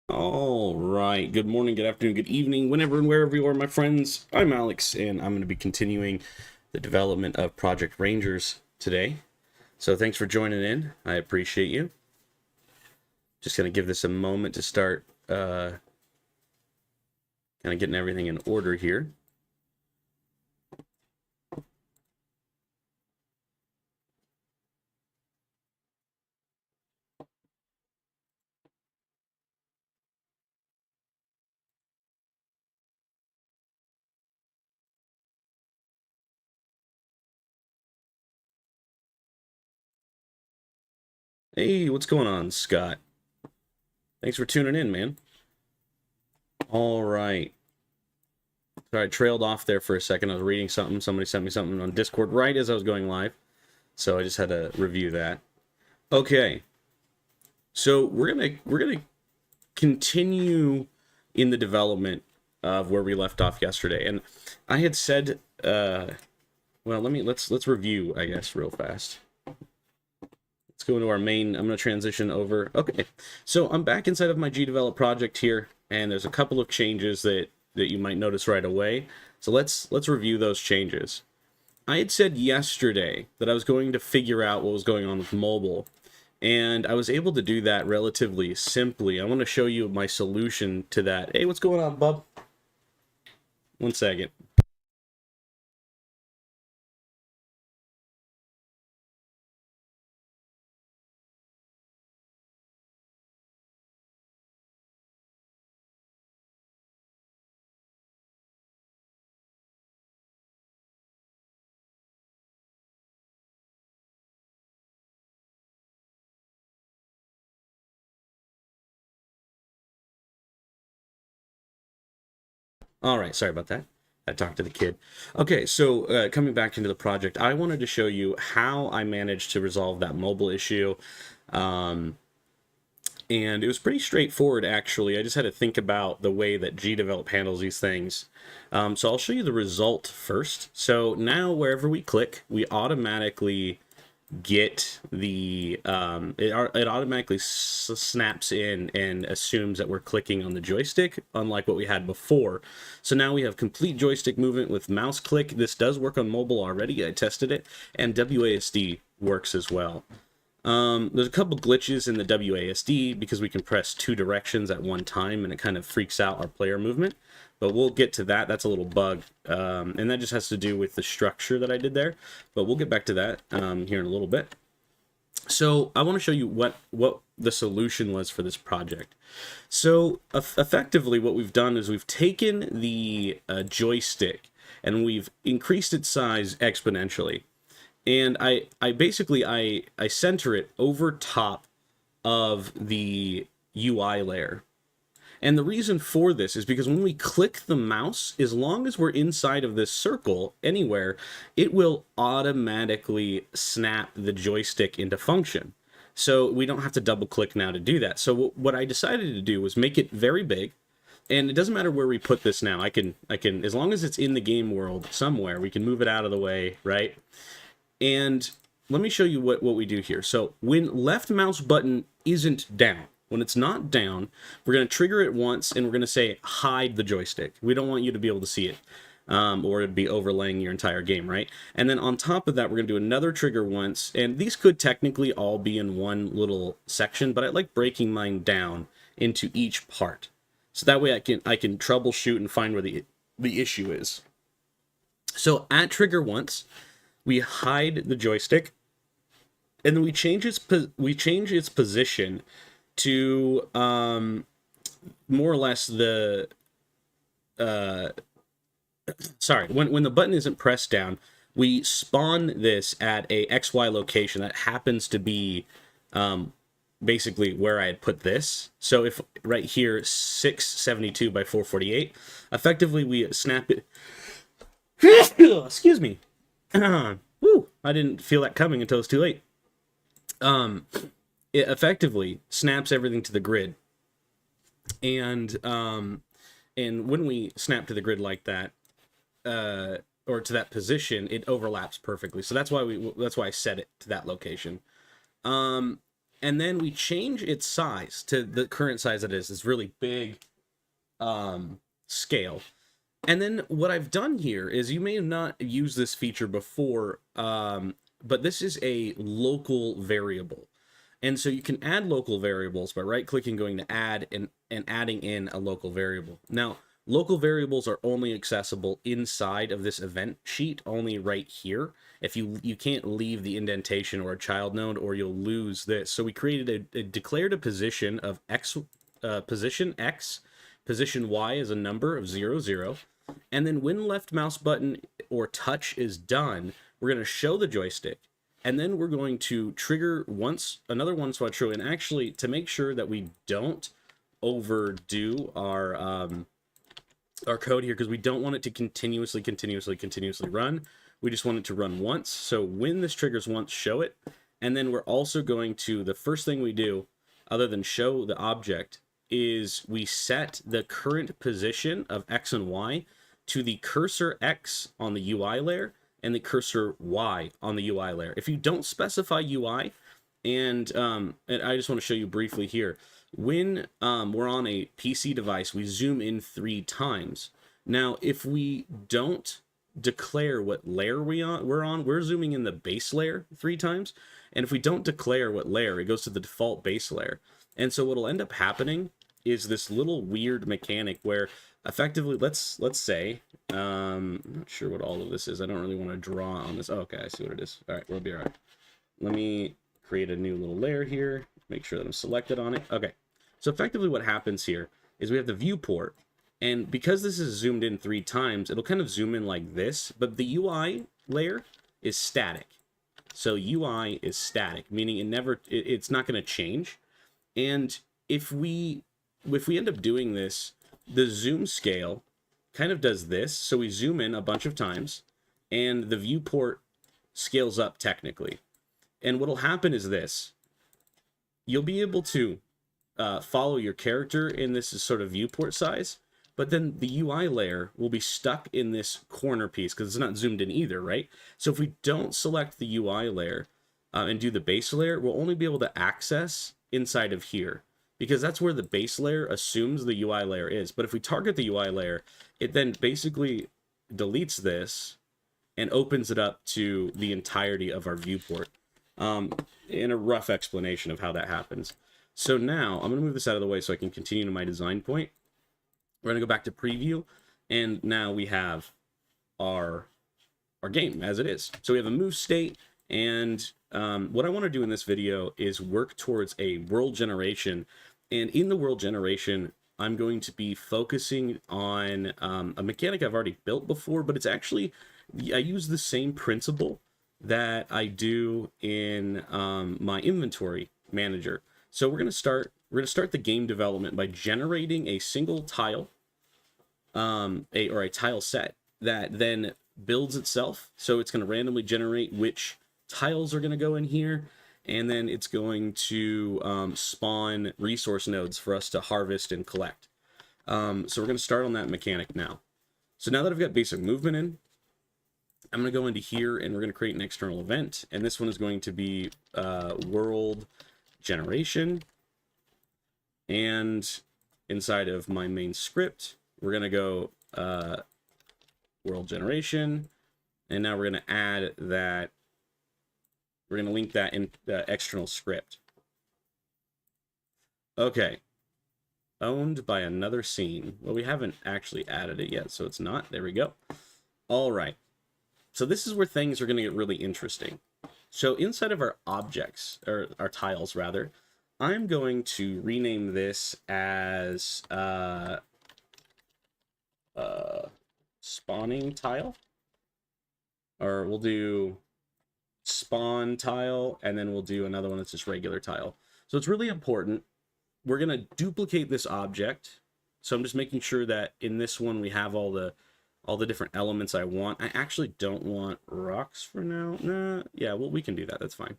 All right. Good morning, good afternoon, good evening, whenever and wherever you are, my friends. I'm Alex, and I'm going to be continuing the development of Project Rangers today. So thanks for joining in. I appreciate you. Just going to give this a moment to start kind of getting everything in order here. Hey, what's going on, Scott? Thanks for tuning in, man. All right. Sorry, I trailed off there for a second. I was reading something. Somebody sent me something on Discord right as I was going live. So I just had to review that. Okay. So we're gonna continue in the development of where we left off yesterday. And I had said, well, let's review, I guess, real fast. Let's go into our main. I'm going to transition over. Okay, so I'm back inside of my Gdevelop project here, and there's a couple of changes that you might notice right away. So let's review those changes. I had said yesterday that I was going to figure out what was going on with mobile, and I was able to do that relatively simply. I want to show you my solution to that. Hey, what's going on, bub? One second. All right, sorry about that. I talked to the kid. Okay, so coming back into the project, I wanted to show you how I managed to resolve that mobile issue. Um, and it was pretty straightforward, actually. I just had to think about the way that Gdevelop handles these things. So I'll show you the result first. So now wherever we click, we automatically get the it automatically snaps in and assumes that we're clicking on the joystick, unlike what we had before. So now we have complete joystick movement with mouse click. This does work on mobile already. I tested it, and WASD works as well. There's a couple glitches in the WASD because we can press two directions at one time and it kind of freaks out our player movement. But we'll get to that. That's a little bug. And that just has to do with the structure that I did there. But we'll get back to that here in a little bit. So I want to show you what the solution was for this project. So effectively what we've done is we've taken the joystick and we've increased its size exponentially. And I basically I center it over top of the UI layer. And the reason for this is because when we click the mouse, as long as we're inside of this circle anywhere, it will automatically snap the joystick into function. So we don't have to double click now to do that. So what I decided to do was make it very big. And it doesn't matter where we put this now. I can, as long as it's in the game world somewhere, we can move it out of the way, right? And let me show you what we do here. So when left mouse button isn't down, when it's not down, we're going to trigger it once and we're going to say hide the joystick. We don't want you to be able to see it, or it'd be overlaying your entire game, right? And then on top of that, we're going to do another trigger once. And these could technically all be in one little section, but I like breaking mine down into each part. So that way I can troubleshoot and find where the issue is. So at trigger once, we hide the joystick, and then we change its position to more or less the sorry, when the button isn't pressed down, we spawn this at a XY location that happens to be basically where I had put this. So if right here 672 by 448, effectively we snap it. Excuse me. Woo! I didn't feel that coming until it's too late. It effectively snaps everything to the grid, and when we snap to the grid like that, or to that position, it overlaps perfectly. So that's why I set it to that location. and then we change its size to the current size it is, this really big scale. And then what I've done here is, you may have not used this feature before, but this is a local variable. And so you can add local variables by right-clicking, going to add, and adding in a local variable. Now, local variables are only accessible inside of this event sheet, only right here. If you can't leave the indentation or a child node, or you'll lose this. So we created declared a position of x, position x, position y as a number of 0, 0. And then when left mouse button or touch is done, we're going to show the joystick. And then we're going to trigger another once while true. And actually, to make sure that we don't overdo our code here, because we don't want it to continuously run. We just want it to run once. So when this triggers once, show it. And then we're also going to, the first thing we do, other than show the object, is we set the current position of X and Y to the cursor X on the UI layer and the cursor Y on the UI layer. If you don't specify UI, and I just want to show you briefly here, when we're on a PC device, we zoom in 3 times. Now, if we don't declare what layer we're zooming in the base layer 3 times. And if we don't declare what layer, it goes to the default base layer. And so what'll end up happening is this little weird mechanic where effectively, let's say, I'm not sure what all of this is. I don't really want to draw on this. Oh, okay, I see what it is. All right, we'll be all right. Let me create a new little layer here, make sure that I'm selected on it. Okay, so effectively what happens here is we have the viewport, and because this is zoomed in 3 times, it'll kind of zoom in like this, but the UI layer is static. So UI is static, meaning it's not going to change. And if we end up doing this, the zoom scale kind of does this. So we zoom in a bunch of times, and the viewport scales up technically. And what'll happen is this: you'll be able to follow your character in this sort of viewport size, but then the UI layer will be stuck in this corner piece because it's not zoomed in either, right? So if we don't select the UI layer and do the base layer, we'll only be able to access inside of here, because that's where the base layer assumes the UI layer is. But if we target the UI layer, it then basically deletes this and opens it up to the entirety of our viewport. In a rough explanation of how that happens. So now I'm going to move this out of the way so I can continue to my design point. We're going to go back to preview, and now we have our game as it is. So we have a move state, and what I want to do in this video is work towards a world generation. And in the world generation, I'm going to be focusing on a mechanic I've already built before, but it's actually, I use the same principle that I do in my inventory manager. So we're going to start the game development by generating a single tile, or a tile set that then builds itself. So it's going to randomly generate which tiles are going to go in here, and then it's going to spawn resource nodes for us to harvest and collect. So we're going to start on that mechanic now. So now that I've got basic movement in, I'm going to go into here, and we're going to create an external event, and this one is going to be world generation. And inside of my main script, we're going to go world generation, and now we're going to add that, we're going to link that in the external script. Okay, owned by another scene. Well, we haven't actually added it yet, so it's not. There we go. All right. So this is where things are going to get really interesting. So inside of our objects, or our tiles rather, I'm going to rename this as spawning tile, or we'll do spawn tile, and then we'll do another one that's just regular tile. So it's really important. We're going to duplicate this object. So I'm just making sure that in this one we have all the different elements I want. I actually don't want rocks for now. Nah, yeah, well, we can do that. That's fine.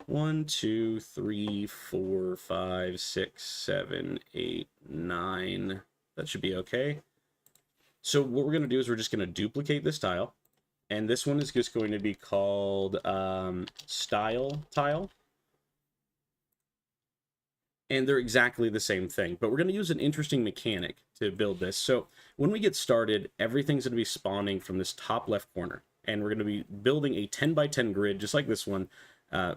1, 2, 3, 4, 5, 6, 7, 8, 9. That should be okay. So what we're going to do is we're just going to duplicate this tile. And this one is just going to be called style tile. and they're exactly the same thing. But we're going to use an interesting mechanic to build this. So when we get started, everything's going to be spawning from this top left corner, and we're going to be building a 10 by 10 grid, just like this one,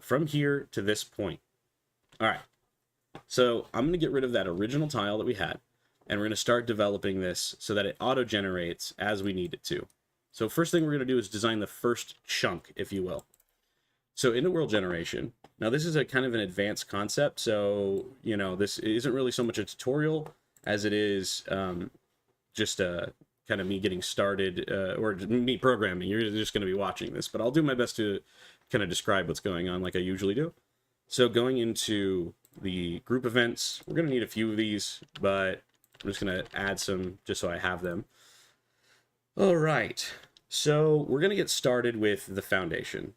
from here to this point. All right. So I'm going to get rid of that original tile that we had, and we're going to start developing this so that it auto-generates as we need it to. So first thing we're going to do is design the first chunk, if you will. So into world generation, now this is a kind of an advanced concept, so, you know, this isn't really so much a tutorial as it is just kind of me getting started, or me programming. You're just going to be watching this, but I'll do my best to kind of describe what's going on like I usually do. So going into the group events, we're going to need a few of these, but I'm just going to add some just so I have them. All right, so we're going to get started with the foundation.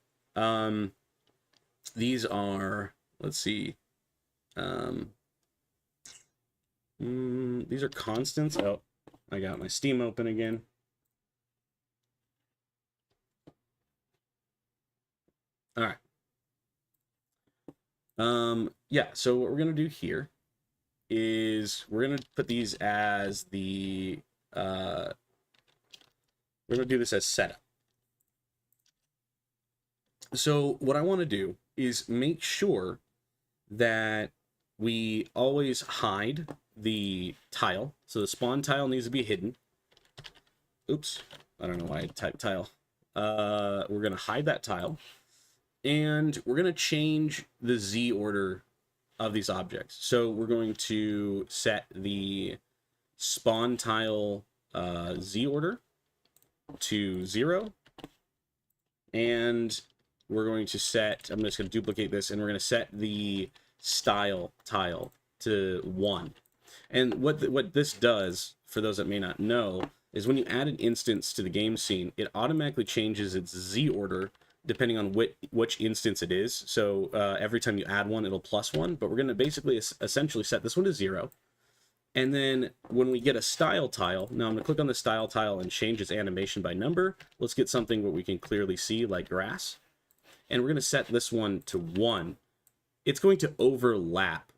These are, let's see, these are constants. Oh, I got my Steam open again. All right. Yeah, so what we're going to do here is we're going to put these as the, we're going to do this as setup. So what I want to do is make sure that we always hide the tile. So the spawn tile needs to be hidden. Oops, I don't know why I typed tile. We're going to hide that tile. And we're going to change the Z order of these objects. So we're going to set the spawn tile Z order to 0. And we're going to set, I'm just going to duplicate this, and we're going to set the style tile to 1. And what this does, for those that may not know, is when you add an instance to the game scene, it automatically changes its Z order depending on which instance it is. So every time you add one, it'll +1, but we're going to basically essentially set this one to 0. And then when we get a style tile, now I'm going to click on the style tile and change its animation by number. Let's get something where we can clearly see, like grass. And we're going to set this one to 1. It's going to overlap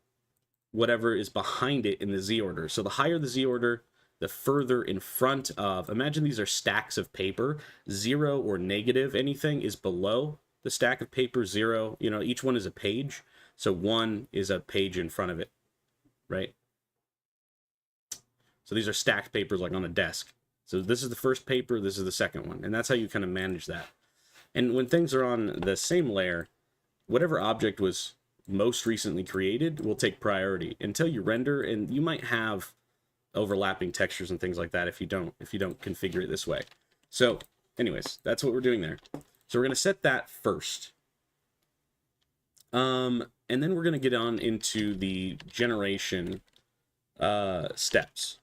whatever is behind it in the Z order. So the higher the Z order, the further in front of, imagine these are stacks of paper. 0 or negative anything is below the stack of paper. 0, you know, each one is a page. So 1 is a page in front of it, right? So these are stacked papers like on a desk. So this is the first paper, this is the second one. And that's how you kind of manage that. And when things are on the same layer, whatever object was most recently created will take priority until you render, and you might have overlapping textures and things like that if you don't configure it this way. So anyways, that's what we're doing there. So we're going to set that first. And then we're going to get on into the generation steps.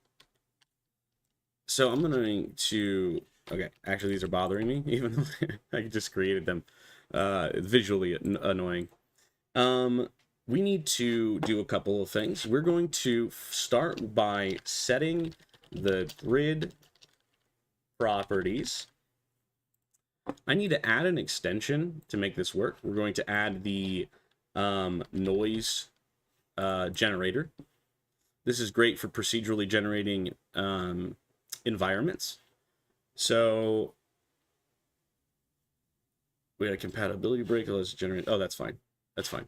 So I'm going to, okay, actually these are bothering me, even though I just created them. Visually annoying. We need to do a couple of things. We're going to start by setting the grid properties. I need to add an extension to make this work. We're going to add the noise generator. This is great for procedurally generating environments. So we had a compatibility break. Let's generate. Oh, that's fine. That's fine.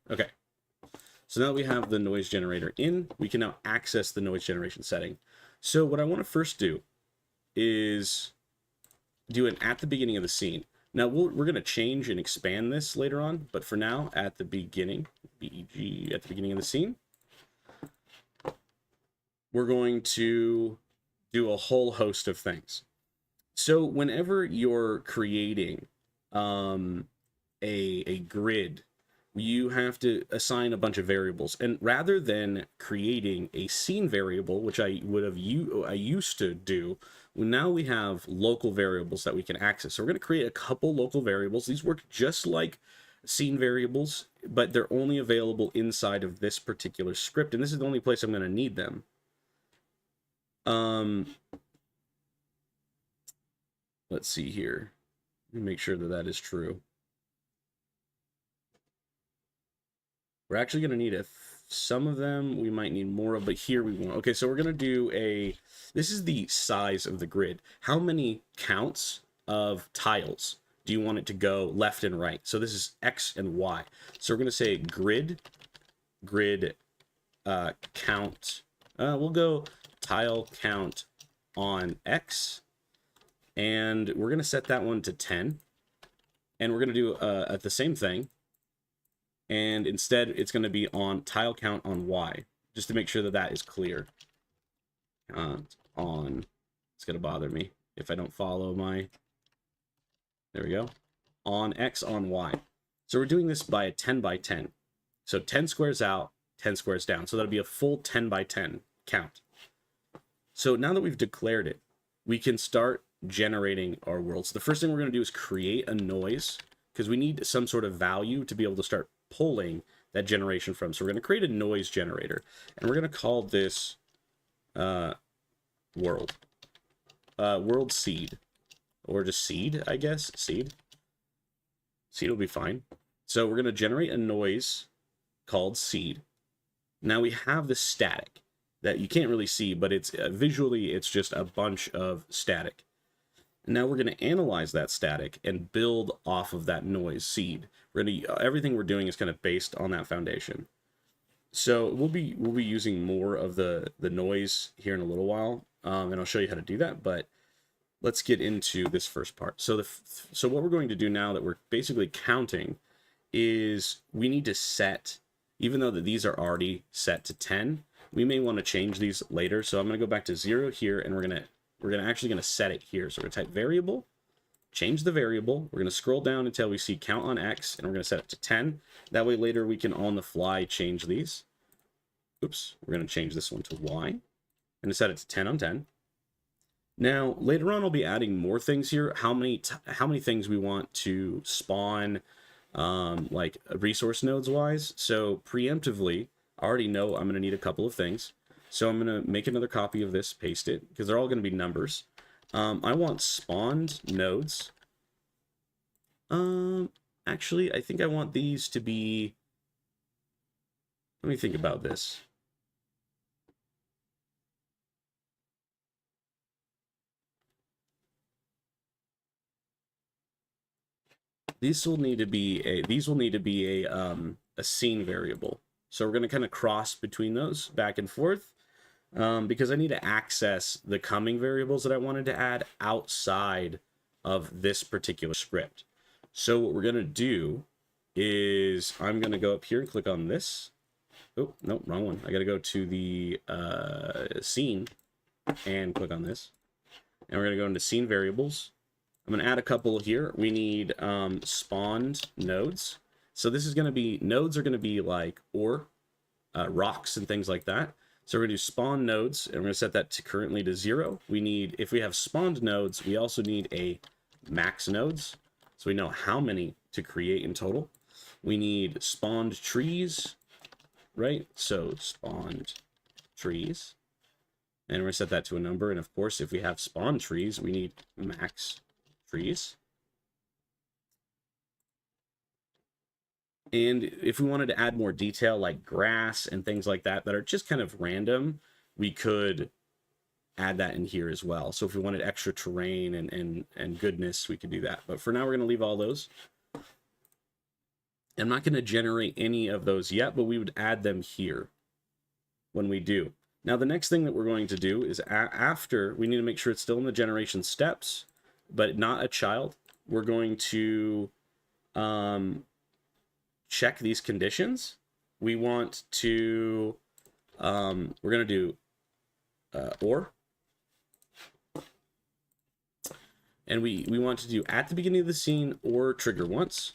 Okay. So now that we have the noise generator in, we can now access the noise generation setting. So what I want to first do is do an at the beginning of the scene. Now we're going to change and expand this later on, but for now, at the beginning, BEG, at the beginning of the scene, we're going to do a whole host of things. So whenever you're creating a grid, you have to assign a bunch of variables, and rather than creating a scene variable, which I used to do, well, now we have local variables that we can access. So we're going to create a couple local variables. These work just like scene variables, but they're only available inside of this particular script, and this is the only place I'm going to need them. Let's see here. Let me make sure that that is true. We're actually going to need a some of them we might need more of, but here we won't. Okay, so we're gonna do this is the size of the grid. How many counts of tiles do you want it to go left and right? So this is X and Y. So we're gonna say grid count. We'll go tile count on X, and we're gonna set that one to 10. And we're gonna do the same thing. And instead, it's going to be on tile count on Y, just to make sure that that is clear. It's going to bother me if I don't follow my... There we go. On X on Y. So we're doing this by a 10 by 10. So 10 squares out, 10 squares down. So that'll be a full 10 by 10 count. So now that we've declared it, we can start generating our world. So the first thing we're going to do is create a noise, because we need some sort of value to be able to start pulling that generation from. So we're going to create a noise generator, and we're going to call this world seed, or just seed, I guess. Seed will be fine. So we're going to generate a noise called seed. Now we have the static that you can't really see, but it's visually it's just a bunch of static. And now we're going to analyze that static and build off of that noise seed. We're going to everything we're doing is kind of based on that foundation. So we'll be using more of the noise here in a little while, and I'll show you how to do that. But let's get into this first part. So so what we're going to do now that we're basically counting is we need to set, even though that these are already set to 10, we may want to change these later. So I'm going to go back to 0 here, and we're actually going to set it here. So we're going to type variable, change the variable. We're going to scroll down until we see count on X, and we're going to set it to 10. That way later we can on the fly change these. Oops, we're going to change this one to Y and set it to 10 on 10. Now later on I'll be adding more things here. How many things we want to spawn, like resource nodes wise. So preemptively, I already know I'm going to need a couple of things. So I'm going to make another copy of this, paste it, because they're all going to be numbers. I want spawned nodes. Actually, I think I want these to be... Let me think about this. These will need to be a scene variable. So we're going to kind of cross between those back and forth. Because I need to access the coming variables that I wanted to add outside of this particular script. So what we're going to do is I'm going to go up here and click on this. Oh, no, wrong one. I got to go to the scene and click on this. And we're going to go into scene variables. I'm going to add a couple here. We need spawned nodes. So this is going to be, nodes are going to be like rocks and things like that. So we're going to do spawn nodes, and we're going to set that to currently to 0. We need, if we have spawned nodes, we also need a max nodes, so we know how many to create in total. We need spawned trees, right? So spawned trees, and we're going to set that to a number. And of course, if we have spawned trees, we need max trees. And if we wanted to add more detail like grass and things like that that are just kind of random, we could add that in here as well. So if we wanted extra terrain and goodness, we could do that. But for now, we're going to leave all those. I'm not going to generate any of those yet, but we would add them here when we do. Now, the next thing that we're going to do is after, we need to make sure it's still in the generation steps, but not a child. We're going to... check these conditions. We want to, we're going to do or, and we want to do at the beginning of the scene or trigger once.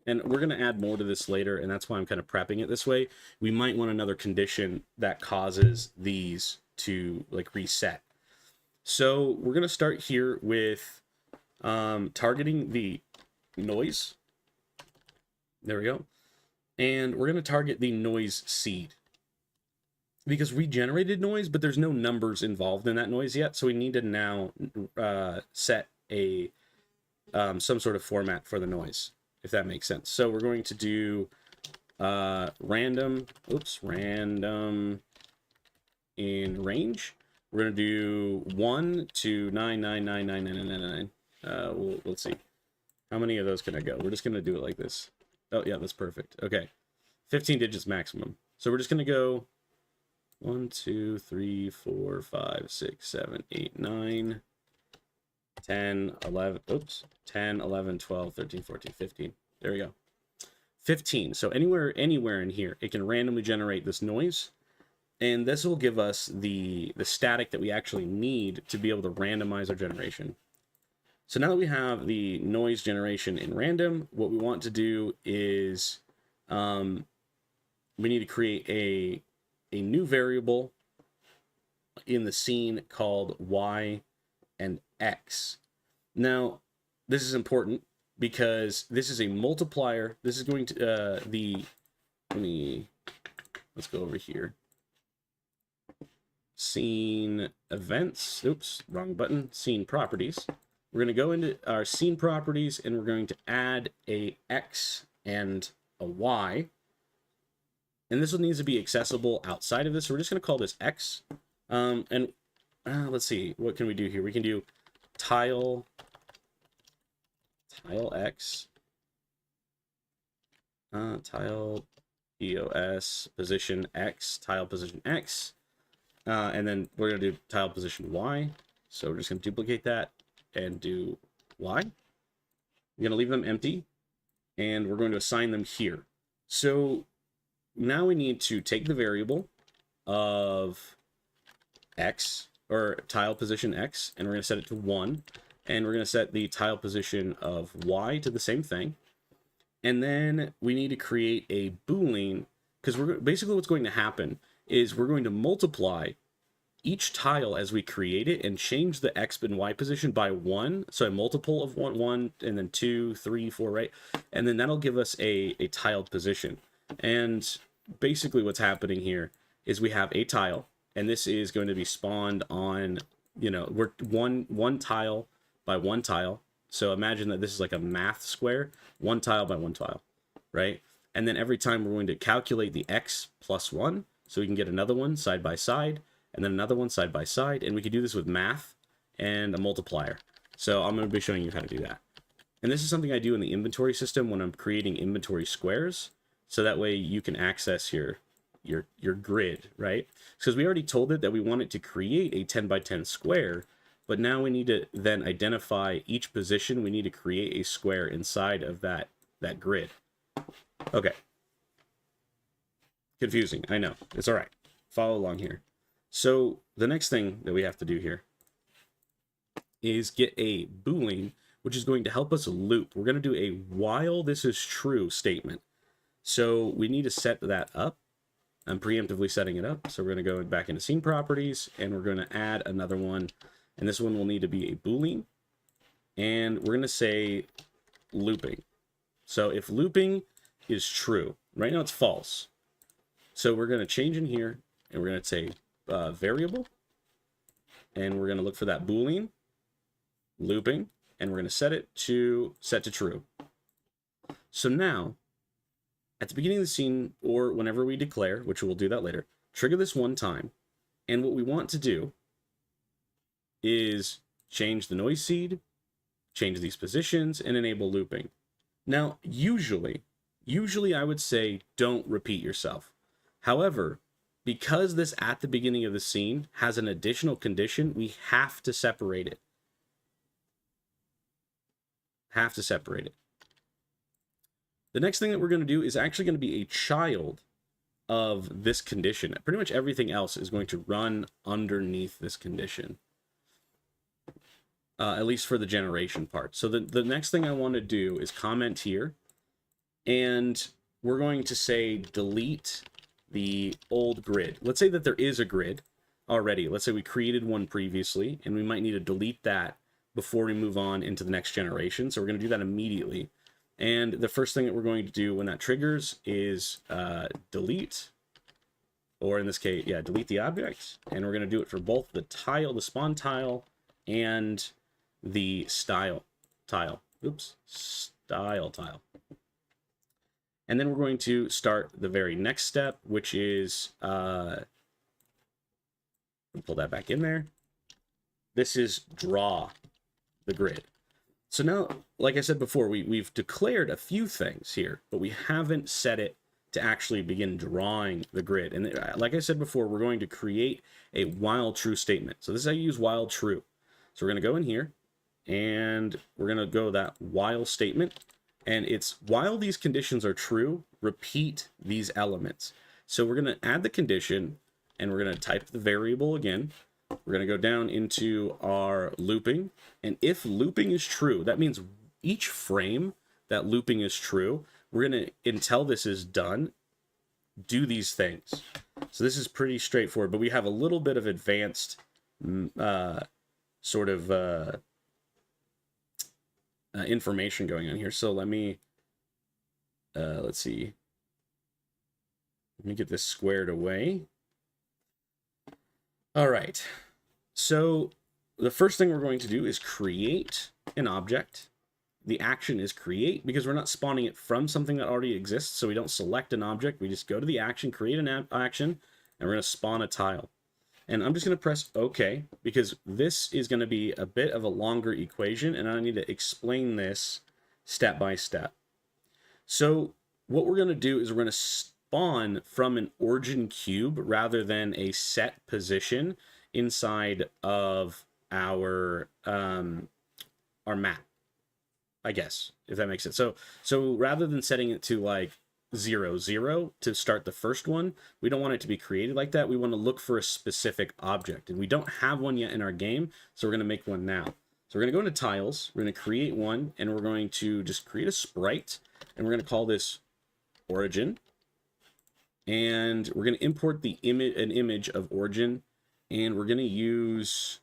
And we're going to add more to this later, and that's why I'm kind of prepping it this way. We might want another condition that causes these to like reset. So we're going to start here with targeting the noise. There we go. And we're going to target the noise seed, because we generated noise, but there's no numbers involved in that noise yet. So we need to now set a some sort of format for the noise, if that makes sense. So we're going to do random in range. We're going to do 1 to 9999999. Let's see. How many of those can I go? We're just going to do it like this. Oh, yeah, that's perfect. Okay. 15 digits maximum. So we're just going to go 1, 2, 3, 4, 5, 6, 7, 8, 9, 10, 11, 10, 11, 12, 13, 14, 15. There we go. 15. So anywhere in here, it can randomly generate this noise. And this will give us the static that we actually need to be able to randomize our generation. So now that we have the noise generation in random, what we want to do is we need to create a new variable in the scene called y and x. Now, this is important because this is a multiplier. This is going to let's go over here. Scene events. Oops, wrong button. Scene properties. We're going to go into our scene properties and we're going to add a X and a Y. And this one needs to be accessible outside of this. So we're just going to call this X. Let's see, what can we do here? We can do tile X, tile EOS position X, tile position X, and then we're going to do tile position Y. So we're just going to duplicate that and do Y. We're going to leave them empty, and we're going to assign them here. So now we need to take the variable of X, or tile position X, and we're going to set it to 1, and we're going to set the tile position of Y to the same thing. And then we need to create a Boolean, because basically what's going to happen is we're going to multiply each tile as we create it and change the X and Y position by 1. So a multiple of 1, and then 2, 3, 4, right? And then that'll give us a tiled position. And basically what's happening here is we have a tile, and this is going to be spawned on, we're one tile by one tile. So imagine that this is like a math square, 1 tile by 1 tile, right? And then every time we're going to calculate the X plus 1, so we can get another one side by side, and then another one side by side, and we can do this with math and a multiplier. So I'm going to be showing you how to do that. And this is something I do in the inventory system when I'm creating inventory squares, so that way you can access your grid, right? Because we already told it that we want it to create a 10 by 10 square, but now we need to then identify each position. We need to create a square inside of that grid. Okay. Confusing, I know. It's all right. Follow along here. So the next thing that we have to do here is get a Boolean, which is going to help us loop. We're going to do a while this is true statement. So we need to set that up. I'm preemptively setting it up. So we're going to go back into scene properties, and we're going to add another one. And this one will need to be a Boolean. And we're going to say looping. So if looping is true, right now it's false. So we're going to change in here, and we're going to say variable, and we're going to look for that Boolean looping, and we're going to set it to true. So now at the beginning of the scene, or whenever we declare, which we'll do that later, trigger this one time, and what we want to do is change the noise seed, change these positions, and enable looping. Now usually I would say don't repeat yourself. However, because this at the beginning of the scene has an additional condition, we have to separate it. The next thing that we're going to do is actually going to be a child of this condition. Pretty much everything else is going to run underneath this condition, at least for the generation part. So the next thing I want to do is comment here, and we're going to say delete the old grid. Let's say that there is a grid already. Let's say we created one previously, and we might need to delete that before we move on into the next generation. So we're going to do that immediately. And the first thing that we're going to do when that triggers is delete, or in this case, yeah, delete the object. And we're going to do it for both the tile, the spawn tile, and the style tile. Oops, style tile. And then we're going to start the very next step, which is, pull that back in there. This is draw the grid. So now, like I said before, we've declared a few things here, but we haven't set it to actually begin drawing the grid. And like I said before, we're going to create a while true statement. So this is how you use while true. So we're going to go in here, and we're going to go that while statement. And it's while these conditions are true, repeat these elements. So we're going to add the condition, and we're going to type the variable again. We're going to go down into our looping. And if looping is true, that means each frame that looping is true, we're going to, until this is done, do these things. So this is pretty straightforward, but we have a little bit of advanced sort of information going on here. So let me, let's see. Let me get this squared away. All right. So the first thing we're going to do is create an object. The action is create because we're not spawning it from something that already exists. So we don't select an object. We just go to the action, create an action, and we're going to spawn a tile. And I'm just going to press OK because this is going to be a bit of a longer equation, and I need to explain this step by step. So what we're going to do is we're going to spawn from an origin cube rather than a set position inside of our map, I guess, if that makes sense. So rather than setting it to like 0, 0 to start the first one, we don't want it to be created like that. We want to look for a specific object, and we don't have one yet in our game, so we're going to make one now. So we're going to go into tiles, we're going to create one, and we're going to just create a sprite, and we're going to call this origin, and we're going to import the an image of origin, and we're going to use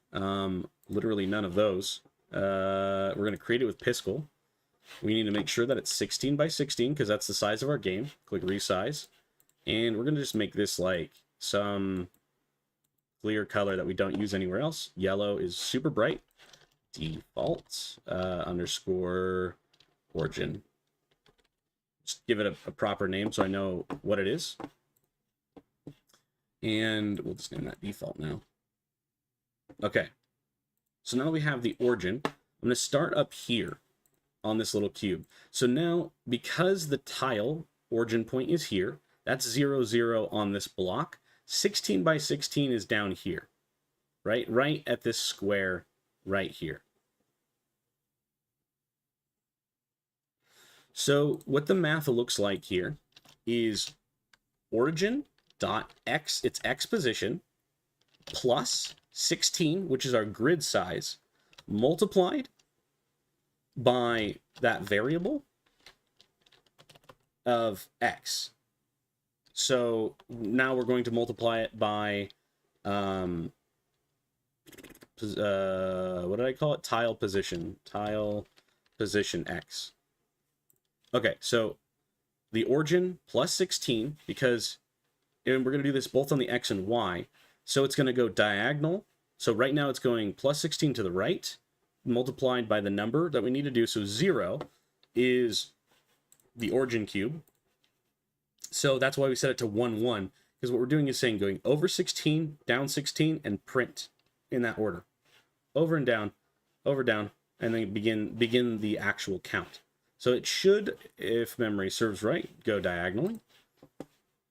literally none of those. We're going to create it with Piskel. We need to make sure that it's 16 by 16 because that's the size of our game. Click resize. And we're going to just make this like some clear color that we don't use anywhere else. Yellow is super bright. Default underscore origin. Just give it a proper name so I know what it is. And we'll just name that default now. Okay. So now we have the origin. I'm going to start up here on this little cube. So now, because the tile origin point is here, that's 0, 0 on this block. 16 by 16 is down here, right? Right at this square right here. So what the math looks like here is origin dot x, its x position, plus 16, which is our grid size, multiplied by that variable of x. So now we're going to multiply it by, what did I call it? Tile position x. Okay, so the origin plus 16, because, and we're going to do this both on the x and y, so it's going to go diagonal. So right now it's going plus 16 to the right, multiplied by the number that we need to do. So 0 is the origin cube. So that's why we set it to 1, 1, because what we're doing is saying going over 16, down 16, and print in that order. Over and down, over, down, and then begin the actual count. So it should, if memory serves right, go diagonally.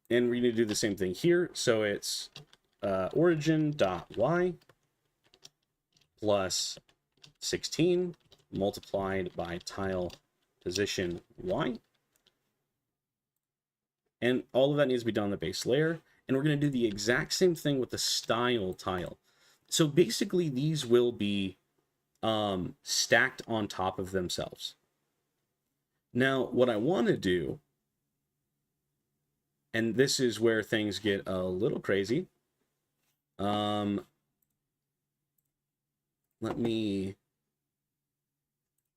And we're going to do the same thing here. So it's origin.y plus 16 multiplied by tile position y. And all of that needs to be done on the base layer. And we're going to do the exact same thing with the style tile. So basically these will be stacked on top of themselves. Now, what I want to do, and this is where things get a little crazy. Let me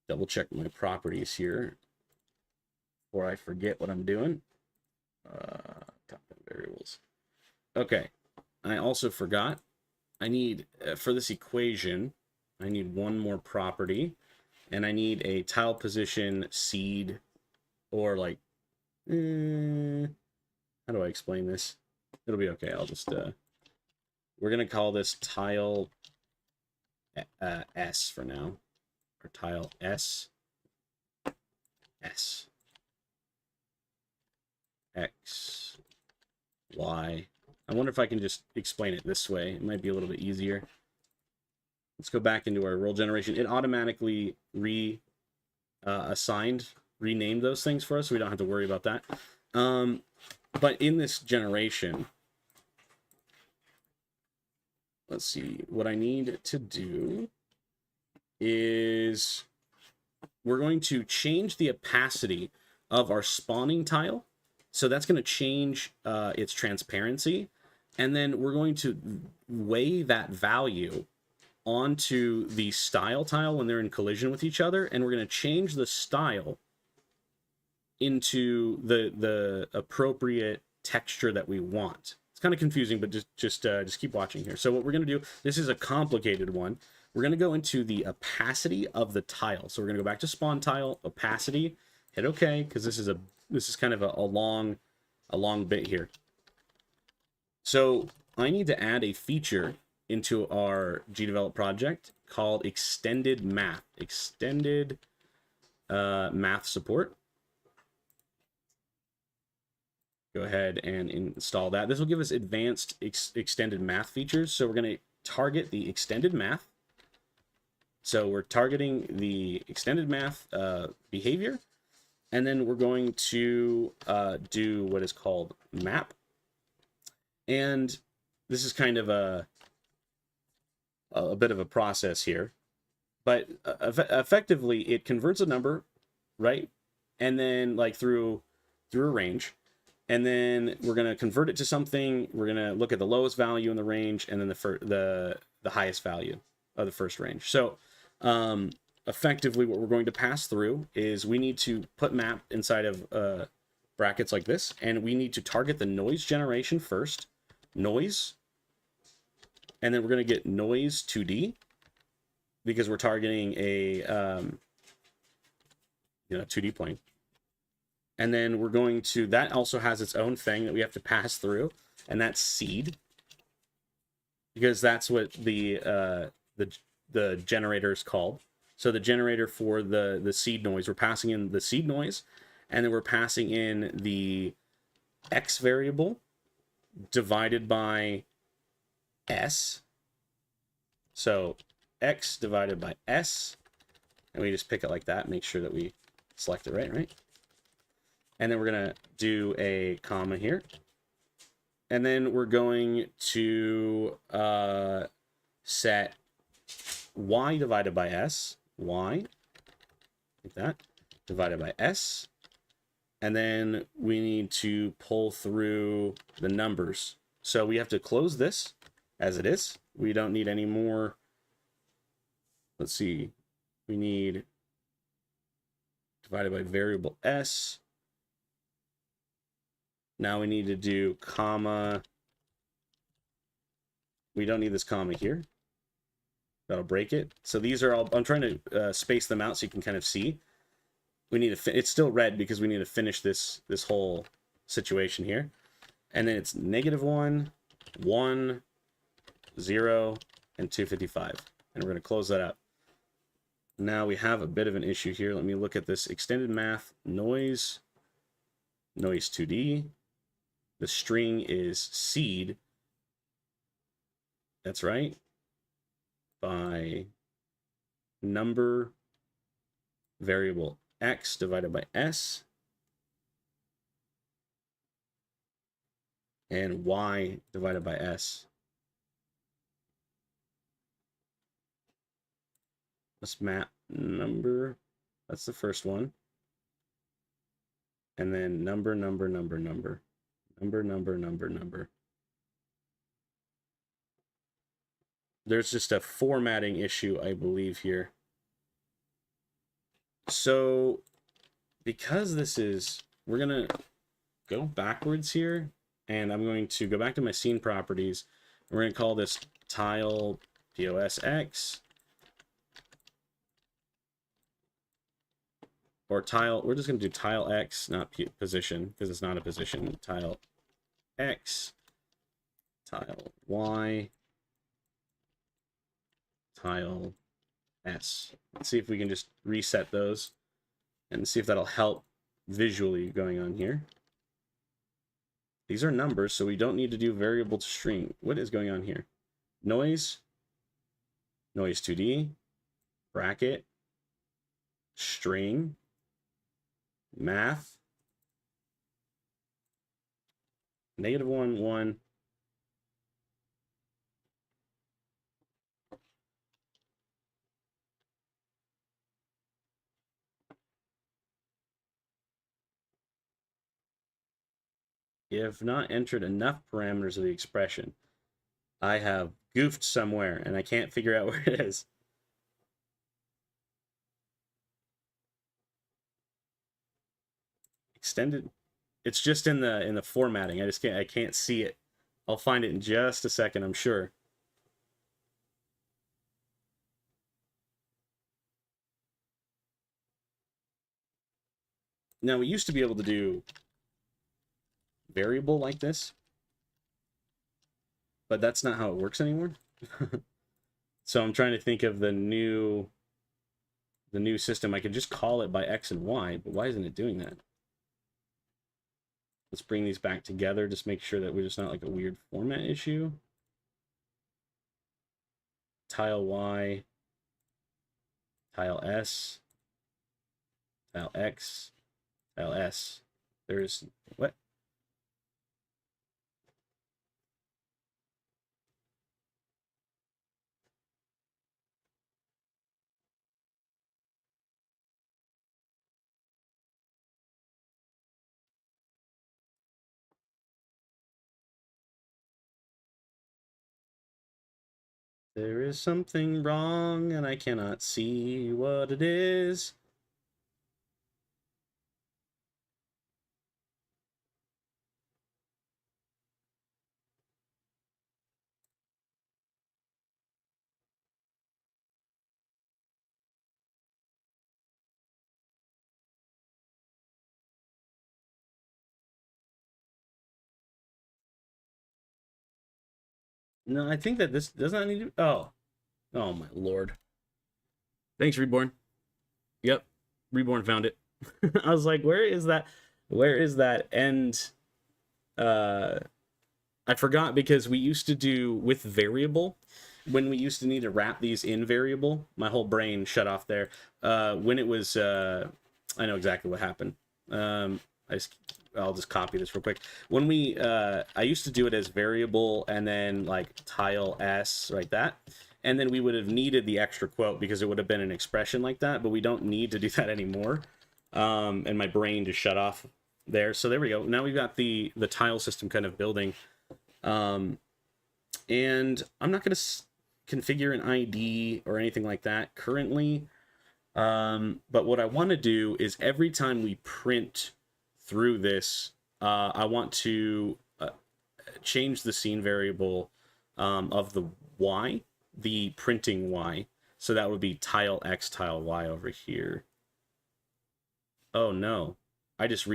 double check my properties here before I forget what I'm doing. Content variables. Okay, I also forgot. I need, for this equation, I need one more property, and I need a tile position seed, or like How do I explain this? It'll be okay. I'll just, we're going to call this tile S for now. Or tile S. S. X. Y. I wonder if I can just explain it this way. It might be a little bit easier. Let's go back into our role generation. It automatically renamed those things for us, so we don't have to worry about that. But in this generation, let's see, what I need to do is we're going to change the opacity of our spawning tile. So that's going to change its transparency. And then we're going to weigh that value onto the style tile when they're in collision with each other. And we're going to change the style into the appropriate texture that we want. It's kind of confusing, but just keep watching here. So what we're going to do, this is a complicated one. We're going to go into the opacity of the tile. So we're going to go back to spawn tile, opacity, hit OK, because this is kind of a long bit here. So I need to add a feature into our Gdevelop project called extended math. Extended math support. Go ahead and install that. This will give us advanced extended math features. So we're going to target the extended math. So we're targeting the extended math behavior. And then we're going to do what is called map. And this is kind of a bit of a process here. But effectively, it converts a number, right? And then like through a range. And then we're going to convert it to something. We're going to look at the lowest value in the range and then the highest value of the first range. So effectively what we're going to pass through is we need to put map inside of brackets like this, and we need to target the noise generation first, noise, and then we're going to get noise 2D because we're targeting a 2D plane. And then we're going to, that also has its own thing that we have to pass through, and that's seed, because that's what the generator is called. So the generator for the seed noise, we're passing in the seed noise, and then we're passing in the X variable divided by S. So X divided by S, and we just pick it like that, make sure that we select it right? And then we're going to do a comma here. And then we're going to set Y divided by S, Y, like that, divided by S. And then we need to pull through the numbers. So we have to close this as it is. We don't need any more. Let's see. We need divided by variable S. Now we need to do comma. We don't need this comma here. That'll break it. So these are all, I'm trying to space them out so you can kind of see. We need to, it's still red because we need to finish this whole situation here. And then it's -1, 1, 0, and 255. And we're going to close that up. Now we have a bit of an issue here. Let me look at this extended math noise 2D. The string is seed. That's right. By number variable X divided by S. And Y divided by S. Let's map number. That's the first one. And then number. There's just a formatting issue, I believe, here. So because this is, we're going to go backwards here, and I'm going to go back to my scene properties. We're going to call this tile POSX. or tile, we're just going to do tile X, not position, because it's not a position. Tile X, tile Y, tile S. Let's see if we can just reset those and see if that'll help visually going on here. These are numbers, so we don't need to do variable to string. What is going on here? Noise, noise 2D, bracket, string, math, -1, 1. You have not entered enough parameters of the expression. I have goofed somewhere and I can't figure out where it is. Extended. It's just in the formatting. I can't see it. I'll find it in just a second, I'm sure. Now, we used to be able to do variable like this, but that's not how it works anymore. So I'm trying to think of the new system. I could just call it by X and Y, but why isn't it doing that? Let's bring these back together, just make sure that we're just not like a weird format issue. Tile Y, tile S, tile X, tile S. There's, what? There is something wrong and I cannot see what it is. No, I think that this does not need to. Oh. Oh my lord. Thanks, Reborn. Yep. Reborn found it. I was like, where is that? Where is that end? I forgot because we used to do with variable. When we used to need to wrap these in variable, my whole brain shut off there. When it was, I know exactly what happened. I'll just copy this real quick. When we, I used to do it as variable and then like tile S, like that. And then we would have needed the extra quote because it would have been an expression like that, but we don't need to do that anymore. And my brain just shut off there. So there we go. Now we've got the tile system kind of building. And I'm not going to configure an ID or anything like that currently. But what I want to do is every time we print through this, I want to change the scene variable of the Y, the printing Y. So that would be tile X, tile Y over here. Oh no, I just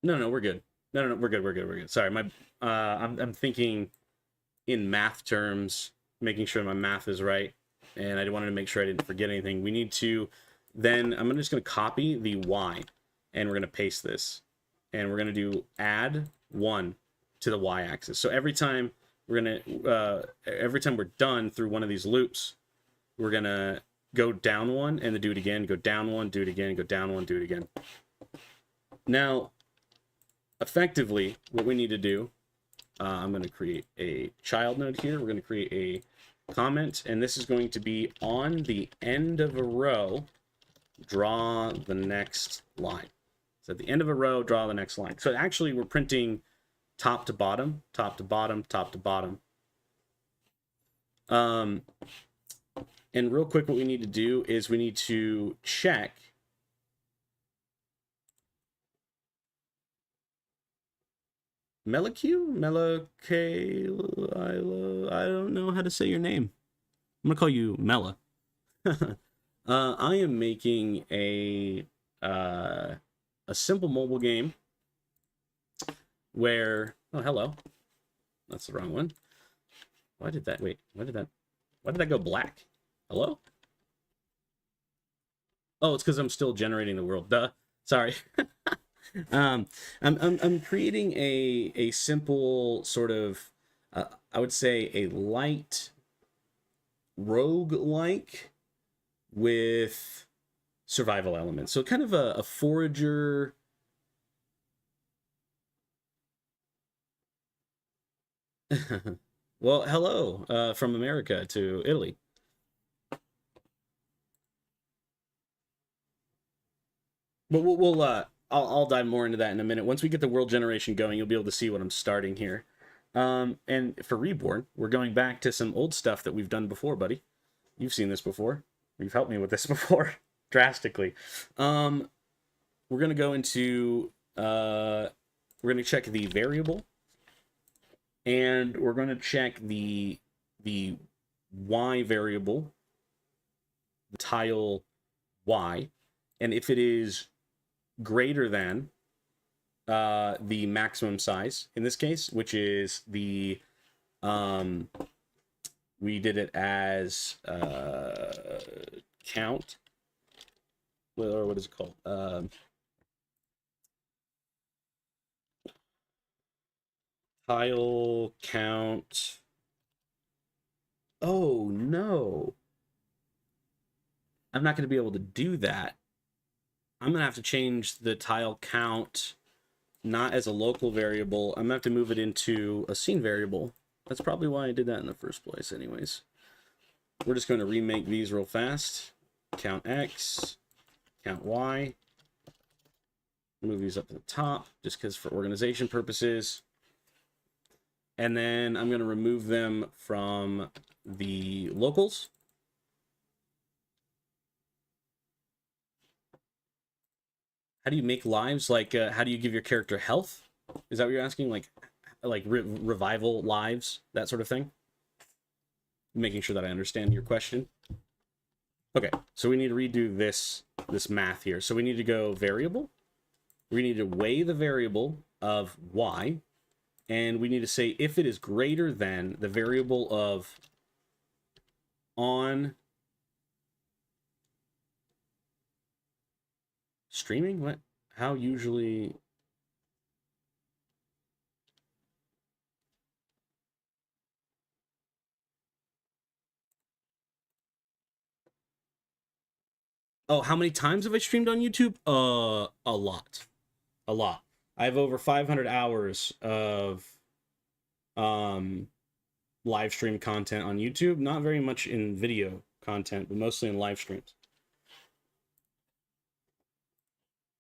No, we're good. No, we're good. Sorry, I'm thinking in math terms, making sure my math is right, and I wanted to make sure I didn't forget anything. We need to, then I'm just going to copy the Y, and we're going to paste this, and we're going to do add 1 to the Y axis. So every time every time we're done through one of these loops, we're going to go down 1 and then do it again, go down 1, do it again, go down 1, do it again. Now, effectively, what we need to do, I'm going to create a child node here. We're going to create a comment, and this is going to be on the end of a row, draw the next line. So at the end of a row, draw the next line. So actually, we're printing top to bottom, top to bottom, top to bottom. And real quick, what we need to do is we need to check Meliku? I don't know how to say your name. I'm gonna call you Mela. I am making a simple mobile game where, oh, hello. That's the wrong one. Why did that, wait, why did that go black? Hello? Oh, it's because I'm still generating the world. Duh. Sorry. I'm creating a simple sort of, I would say a light rogue-like with survival elements. So kind of a forager. Well, hello, from America to Italy. But I'll dive more into that in a minute. Once we get the world generation going, you'll be able to see what I'm starting here. And for Reborn, we're going back to some old stuff that we've done before, buddy. You've seen this before. You've helped me with this before, drastically. We're gonna go into we're gonna check the variable, and we're gonna check the y variable, the tile y, and if it is greater than the maximum size in this case, which is the we did it as count, or what is it called? Tile count. Oh no, I'm not going to be able to do that. I'm going to have to change the tile count not as a local variable. I'm going to have to move it into a scene variable. That's probably why I did that in the first place anyways. We're just going to remake these real fast. Count X, count Y. Move these up to the top just because for organization purposes. And then I'm going to remove them from the locals. How do you make lives? Like, how do you give your character health? Is that what you're asking? Like revival lives, that sort of thing? Making sure that I understand your question. Okay, so we need to redo this math here. So we need to go variable. We need to weigh the variable of y, and we need to say if it is greater than the variable of on streaming. What? How usually? Oh, how many times have I streamed on YouTube? A lot. A lot. I have over 500 hours of live stream content on YouTube. Not very much in video content, but mostly in live streams.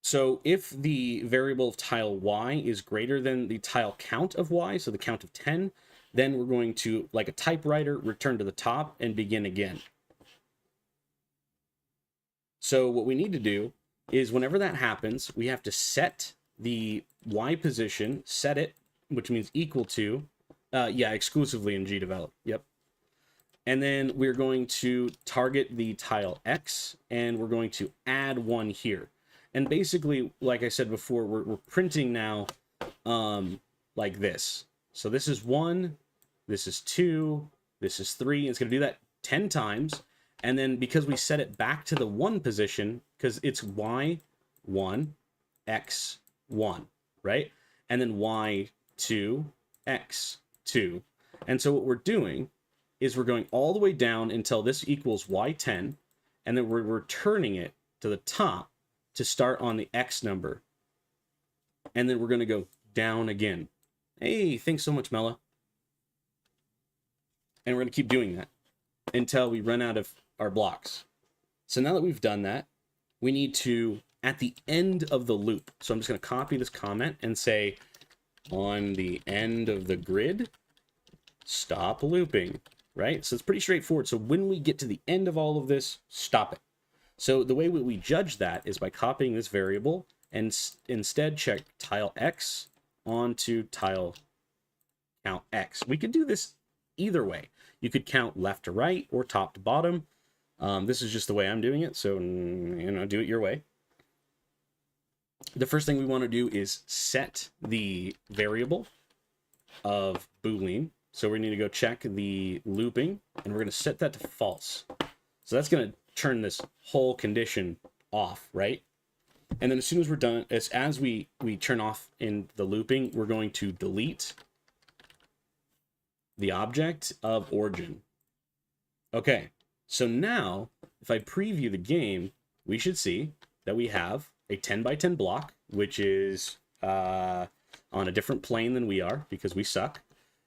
So if the variable of tile y is greater than the tile count of y, so the count of 10, then we're going to, like a typewriter, return to the top and begin again. So what we need to do is whenever that happens, we have to set the y position, set it, which means equal to, yeah, exclusively in Gdevelop, yep. And then we're going to target the tile X, and we're going to add 1 here. And basically, like I said before, we're printing now like this. So this is 1, this is 2, this is 3. It's going to do that 10 times. And then because we set it back to the 1 position, because it's y1, x1, right? And then y2, x2. And so what we're doing is we're going all the way down until this equals y10, and then we're returning it to the top to start on the x number. And then we're going to go down again. Hey, thanks so much, Mela. And we're going to keep doing that until we run out of our blocks. So now that we've done that, we need to, at the end of the loop, so I'm just going to copy this comment and say, on the end of the grid, stop looping, right? So it's pretty straightforward. So when we get to the end of all of this, stop it. So the way we judge that is by copying this variable and instead check tile X onto tile count X. We could do this either way. You could count left to right or top to bottom. This is just the way I'm doing it, so do it your way. The first thing we want to do is set the variable of Boolean. So we need to go check the looping, and we're going to set that to false. So that's going to turn this whole condition off, right? And then as soon as we're done, as we turn off in the looping, we're going to delete the object of origin. Okay, so now if I preview the game, we should see that we have a 10 by 10 block, which is on a different plane than we are because we suck.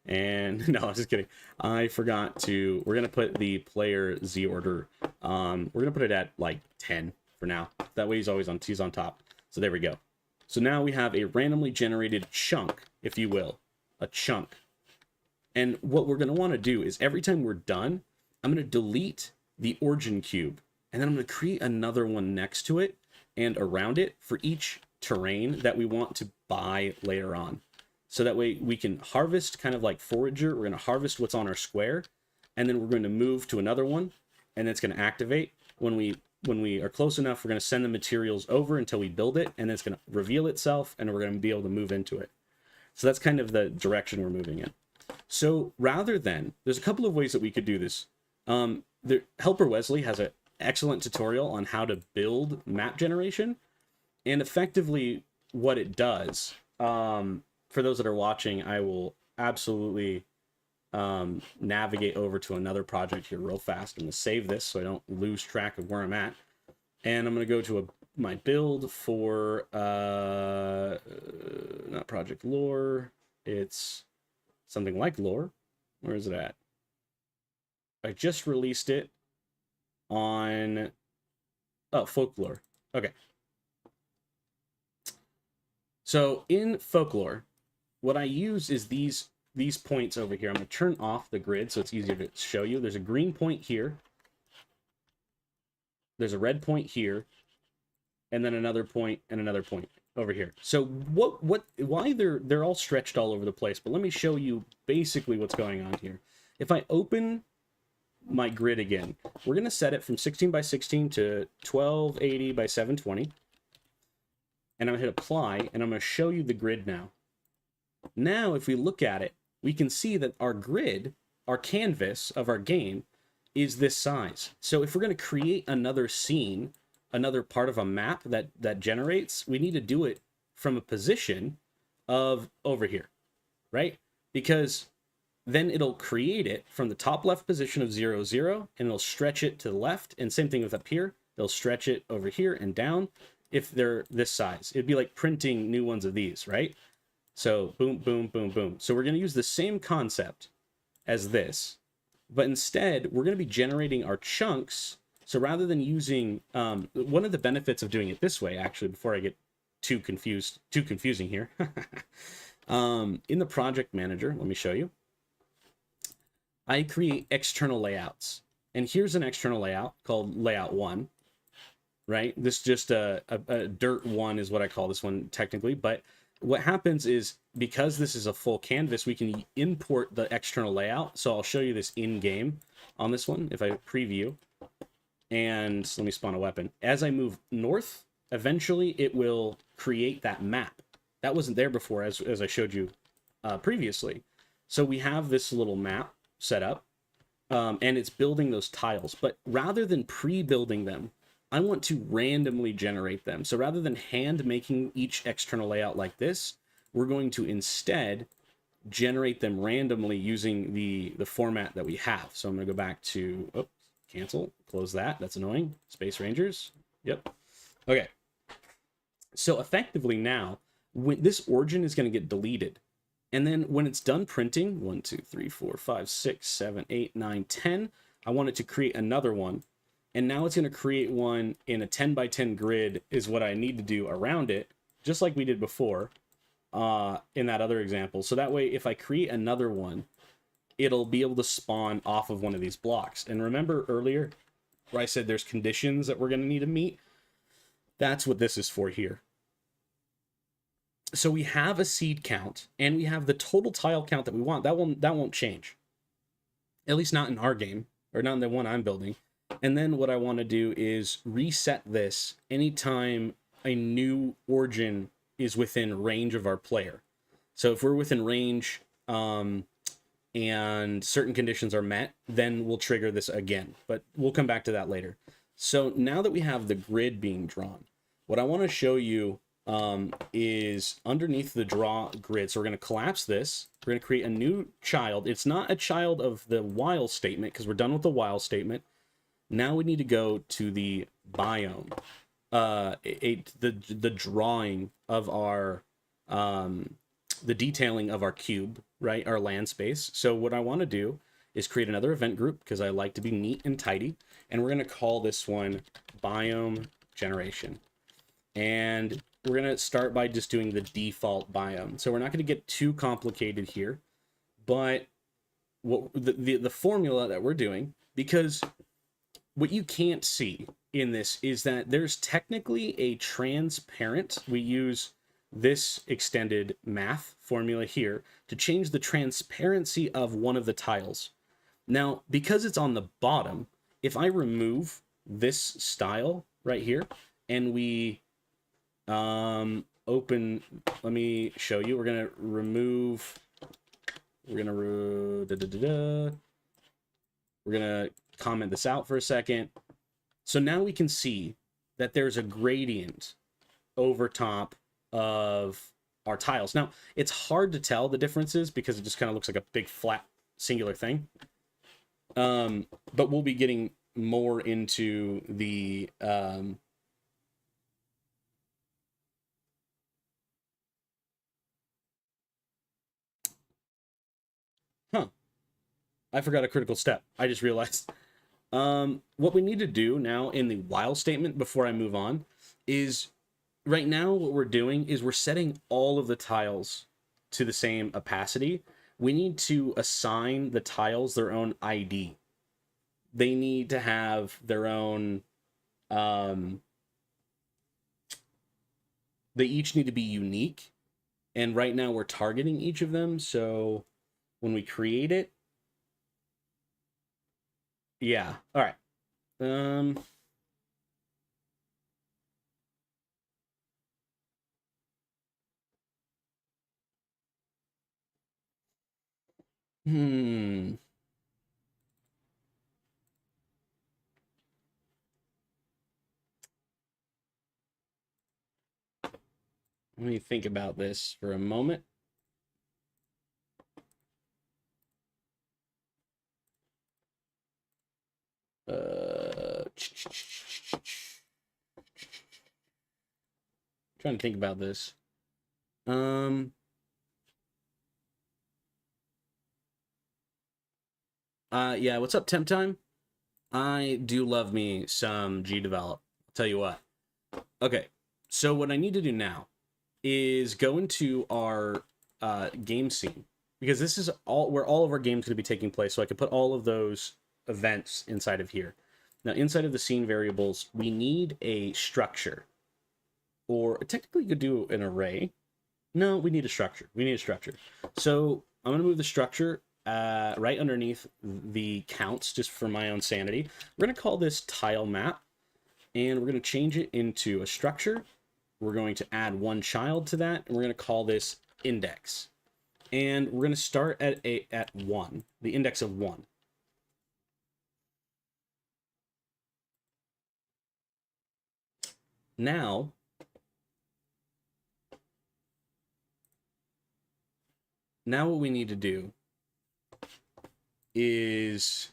And no, I'm just kidding. I forgot to, we're going to put the player Z order. We're going to put it at like 10 for now. That way he's on top. So there we go. So now we have a randomly generated chunk, if you will, a chunk. And what we're going to want to do is every time we're done, I'm going to delete the origin cube, and then I'm going to create another one next to it and around it for each terrain that we want to buy later on. So that way we can harvest, kind of like forager. We're going to harvest what's on our square, and then we're going to move to another one, and it's going to activate. When we are close enough, we're going to send the materials over until we build it, and then it's going to reveal itself, and we're going to be able to move into it. So that's kind of the direction we're moving in. So rather than, there's a couple of ways that we could do this. Helper Wesley has an excellent tutorial on how to build map generation, and effectively what it does. For those that are watching, I will absolutely navigate over to another project here real fast. I'm going to save this so I don't lose track of where I'm at. And I'm going to go to my build for, not Project Lore, it's something like Lore. Where is it at? I just released it on, Folklore. Okay. So in Folklore, what I use is these points over here. I'm going to turn off the grid so it's easier to show you. There's a green point here. There's a red point here. And then another point and another point over here. So why they're all stretched all over the place, but let me show you basically what's going on here. If I open my grid again, we're going to set it from 16 by 16 to 1280 by 720. And I'm going to hit apply, and I'm going to show you the grid now. Now, if we look at it, we can see that our grid, our canvas of our game, is this size. So if we're going to create another scene, another part of a map that generates, we need to do it from a position of over here, right? Because then it'll create it from the top left position of 0, 0, and it'll stretch it to the left. And same thing with up here. They'll stretch it over here and down if they're this size. It'd be like printing new ones of these, right? So boom, boom, boom, boom. So we're going to use the same concept as this, but instead we're going to be generating our chunks. So rather than using, one of the benefits of doing it this way, actually, before I get too confusing here, in the project manager, let me show you. I create external layouts, and here's an external layout called layout 1, right? This is just a dirt 1 is what I call this one technically, but what happens is, because this is a full canvas, we can import the external layout. So I'll show you this in game on this one. If I preview, and let me spawn a weapon. As I move north, eventually it will create that map. That wasn't there before, as I showed you previously. So we have this little map set up, and it's building those tiles. But rather than pre-building them, I want to randomly generate them. So rather than hand making each external layout like this, we're going to instead generate them randomly using the format that we have. So I'm going to go back to, cancel, close that. That's annoying. Space Rangers. Yep. Okay. So effectively now, when this origin is going to get deleted. And then when it's done printing, 1, 2, 3, 4, 5, 6, 7, 8, 9, 10, I want it to create another one. And now it's going to create one in a 10 by 10 grid is what I need to do around it, just like we did before in that other example. So that way, if I create another one, it'll be able to spawn off of one of these blocks. And remember earlier where I said there's conditions that we're going to need to meet? That's what this is for here. So we have a seed count, and we have the total tile count that we want. That won't change. at least not in our game, or not in the one I'm building. And then what I want to do is reset this anytime a new origin is within range of our player. So if we're within range, and certain conditions are met, then we'll trigger this again. But we'll come back to that later. So now that we have the grid being drawn, what I want to show you is underneath the draw grid. So we're going to collapse this. We're going to create a new child. It's not a child of the while statement because we're done with the while statement. Now we need to go to the biome, the drawing of our, the detailing of our cube, right? Our land space. So what I want to do is create another event group because I like to be neat and tidy. And we're going to call this one biome generation. And we're going to start by just doing the default biome. So we're not going to get too complicated here, but what the formula that we're doing, because what you can't see in this is that there's technically a transparent, we use this extended math formula here to change the transparency of one of the tiles. Now, because it's on the bottom, if I remove this style right here and we open, let me show you, we're going to remove, we're going to comment this out for a second. So now we can see that there's a gradient over top of our tiles. Now, it's hard to tell the differences because it just kind of looks like a big flat singular thing. But we'll be getting more into the I forgot a critical step. I just realized. What we need to do now in the while statement before I move on is, right now what we're doing is we're setting all of the tiles to the same opacity. We need to assign the tiles their own ID. They need to have their own, they each need to be unique. And right now we're targeting each of them. So when we create it, yeah. All right. Hmm. Let me think about this for a moment. Trying to think about this. Yeah, what's up, Temp Time? I do love me some Gdevelop. I'll tell you what. Okay, so what I need to do now is go into our game scene, because this is all where all of our games going to be taking place. So I can put all of those events inside of here. Now, inside of the scene variables, we need a structure, or technically you could do an array. No, we need a structure. We need a structure. So I'm going to move the structure right underneath the counts, just for my own sanity. We're going to call this tile map, and we're going to change it into a structure. We're going to add one child to that, and we're going to call this index. And we're going to start at 1, the index of 1. Now, what we need to do is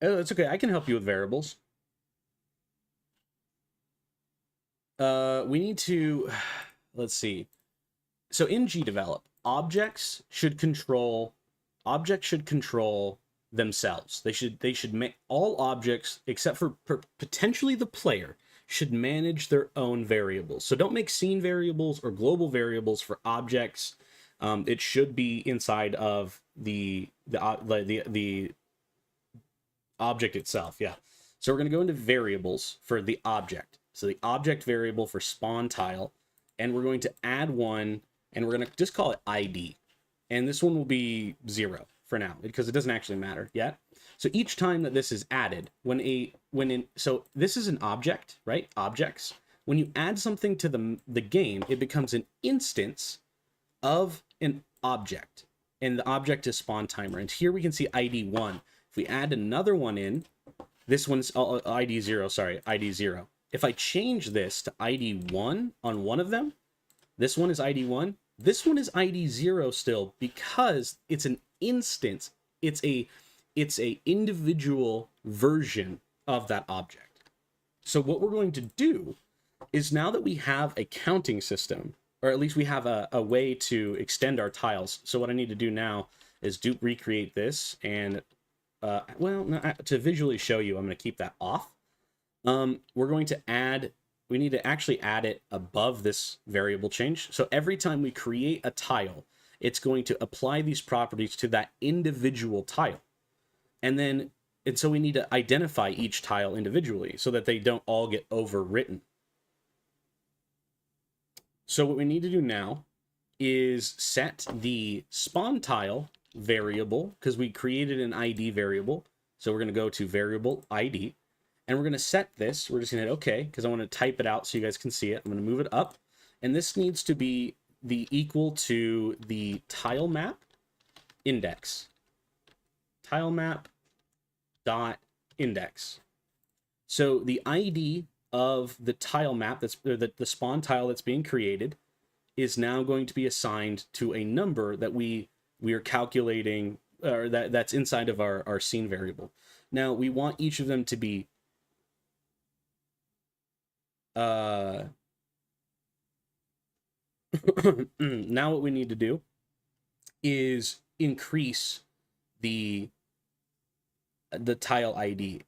oh, it's okay. I can help you with variables. We need to, let's see. So in Gdevelop, objects should control themselves. They should make all objects except for potentially the player should manage their own variables. So don't make scene variables or global variables for objects. It should be inside of the object itself. Yeah. So we're going to go into variables for the object. So the object variable for spawn tile, and we're going to add one and we're going to just call it ID. And this one will be 0 for now because it doesn't actually matter yet. So each time that this is added, so this is an object, right? Objects. When you add something to the game, it becomes an instance of an object, and the object is spawn timer. And here we can see ID 1. If we add another one in, this one's ID 0, sorry, ID 0. If I change this to ID 1 on one of them, this one is ID 1, this one is ID 0 still, because it's an instance. It's a individual version of that object. So what we're going to do is, now that we have a counting system, or at least we have a way to extend our tiles. So what I need to do now is recreate this, and to visually show you, I'm going to keep that off. We're going to add, we need to actually add it above this variable change. So every time we create a tile, it's going to apply these properties to that individual tile. And so we need to identify each tile individually so that they don't all get overwritten. So what we need to do now is set the spawn tile variable, because we created an ID variable. So we're going to go to variable ID, and we're going to set this. We're just going to hit OK, because I want to type it out so you guys can see it. I'm going to move it up, and this needs to be equal to the tile map index. Tile map dot index. So the ID of the tile map, the spawn tile that's being created, is now going to be assigned to a number that we are calculating, or that's inside of our scene variable. Now we want each of them to be now what we need to do is increase the tile ID.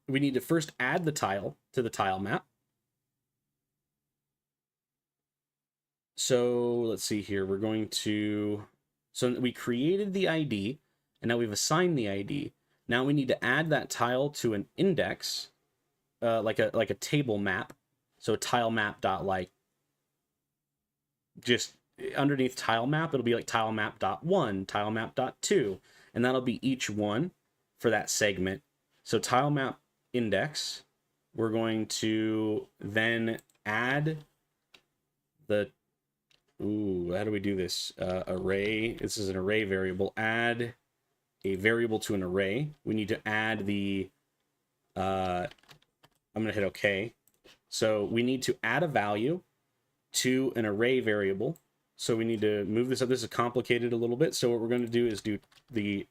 We need to first add the tile to the tile map. So let's see here. We're going to, so we created the ID, and now we've assigned the ID. Now we need to add that tile to an index, like a table map. So tile map dot, like, just underneath tile map, it'll be like tile map dot 1, tile map dot 2, and that'll be each one for that segment. So tile map index, we're going to then add the, how do we do this? Array, this is an array variable. Add a variable to an array. We need to add the, I'm going to hit OK. So we need to add a value to an array variable. So we need to move this up. This is complicated a little bit. So what we're going to do is do the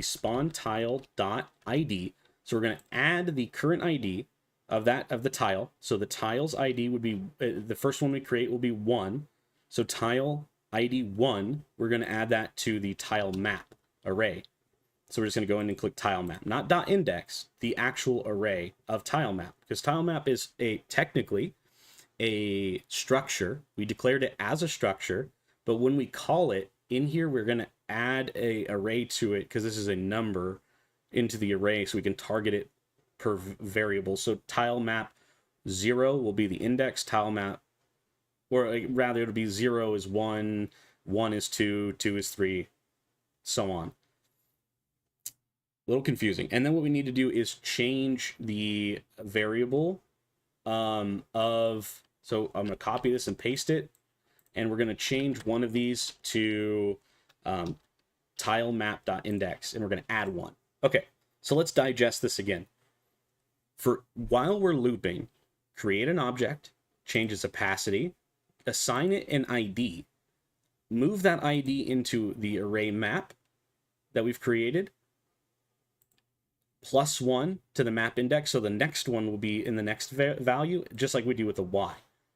spawn tile dot ID. So we're going to add the current ID of the tile. So the tile's ID would be, the first one we create will be 1. So tile ID 1, we're going to add that to the tile map array. So we're just going to go in and click tile map, not dot index, the actual array of tile map, because tile map is technically a structure. We declared it as a structure, but when we call it in here, we're going to add a array to it, because this is a number into the array, so we can target it per variable. So tile map 0 will be the index, tile map, or rather it'll be 0 is 1, 1 is 2, 2 is 3, so on. A little confusing. And then what we need to do is change the variable so I'm going to copy this and paste it, and we're going to change one of these to tile map.index, and we're going to add one. Okay, so let's digest this again. While we're looping, create an object, change its opacity, assign it an ID, move that ID into the array map that we've created, +1 to the map index, so the next one will be in the next value, just like we do with the Y.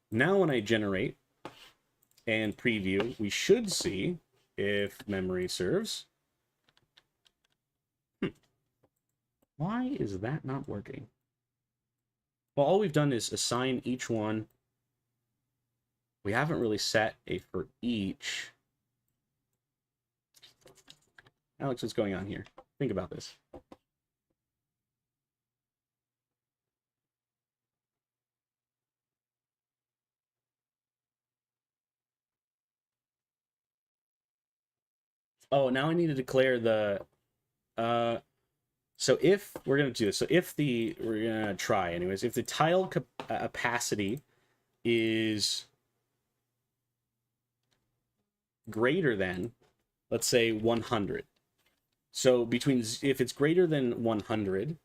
Now when I generate and preview, we should see, if memory serves. Why is that not working? Well, all we've done is assign each one. We haven't really set a for each. Alex, what's going on here? Think about this. Oh, now I need to declare the uh so if we're gonna do this, so if the we're gonna try anyways, if the tile opacity is greater than, let's say 100. So between if it's greater than 100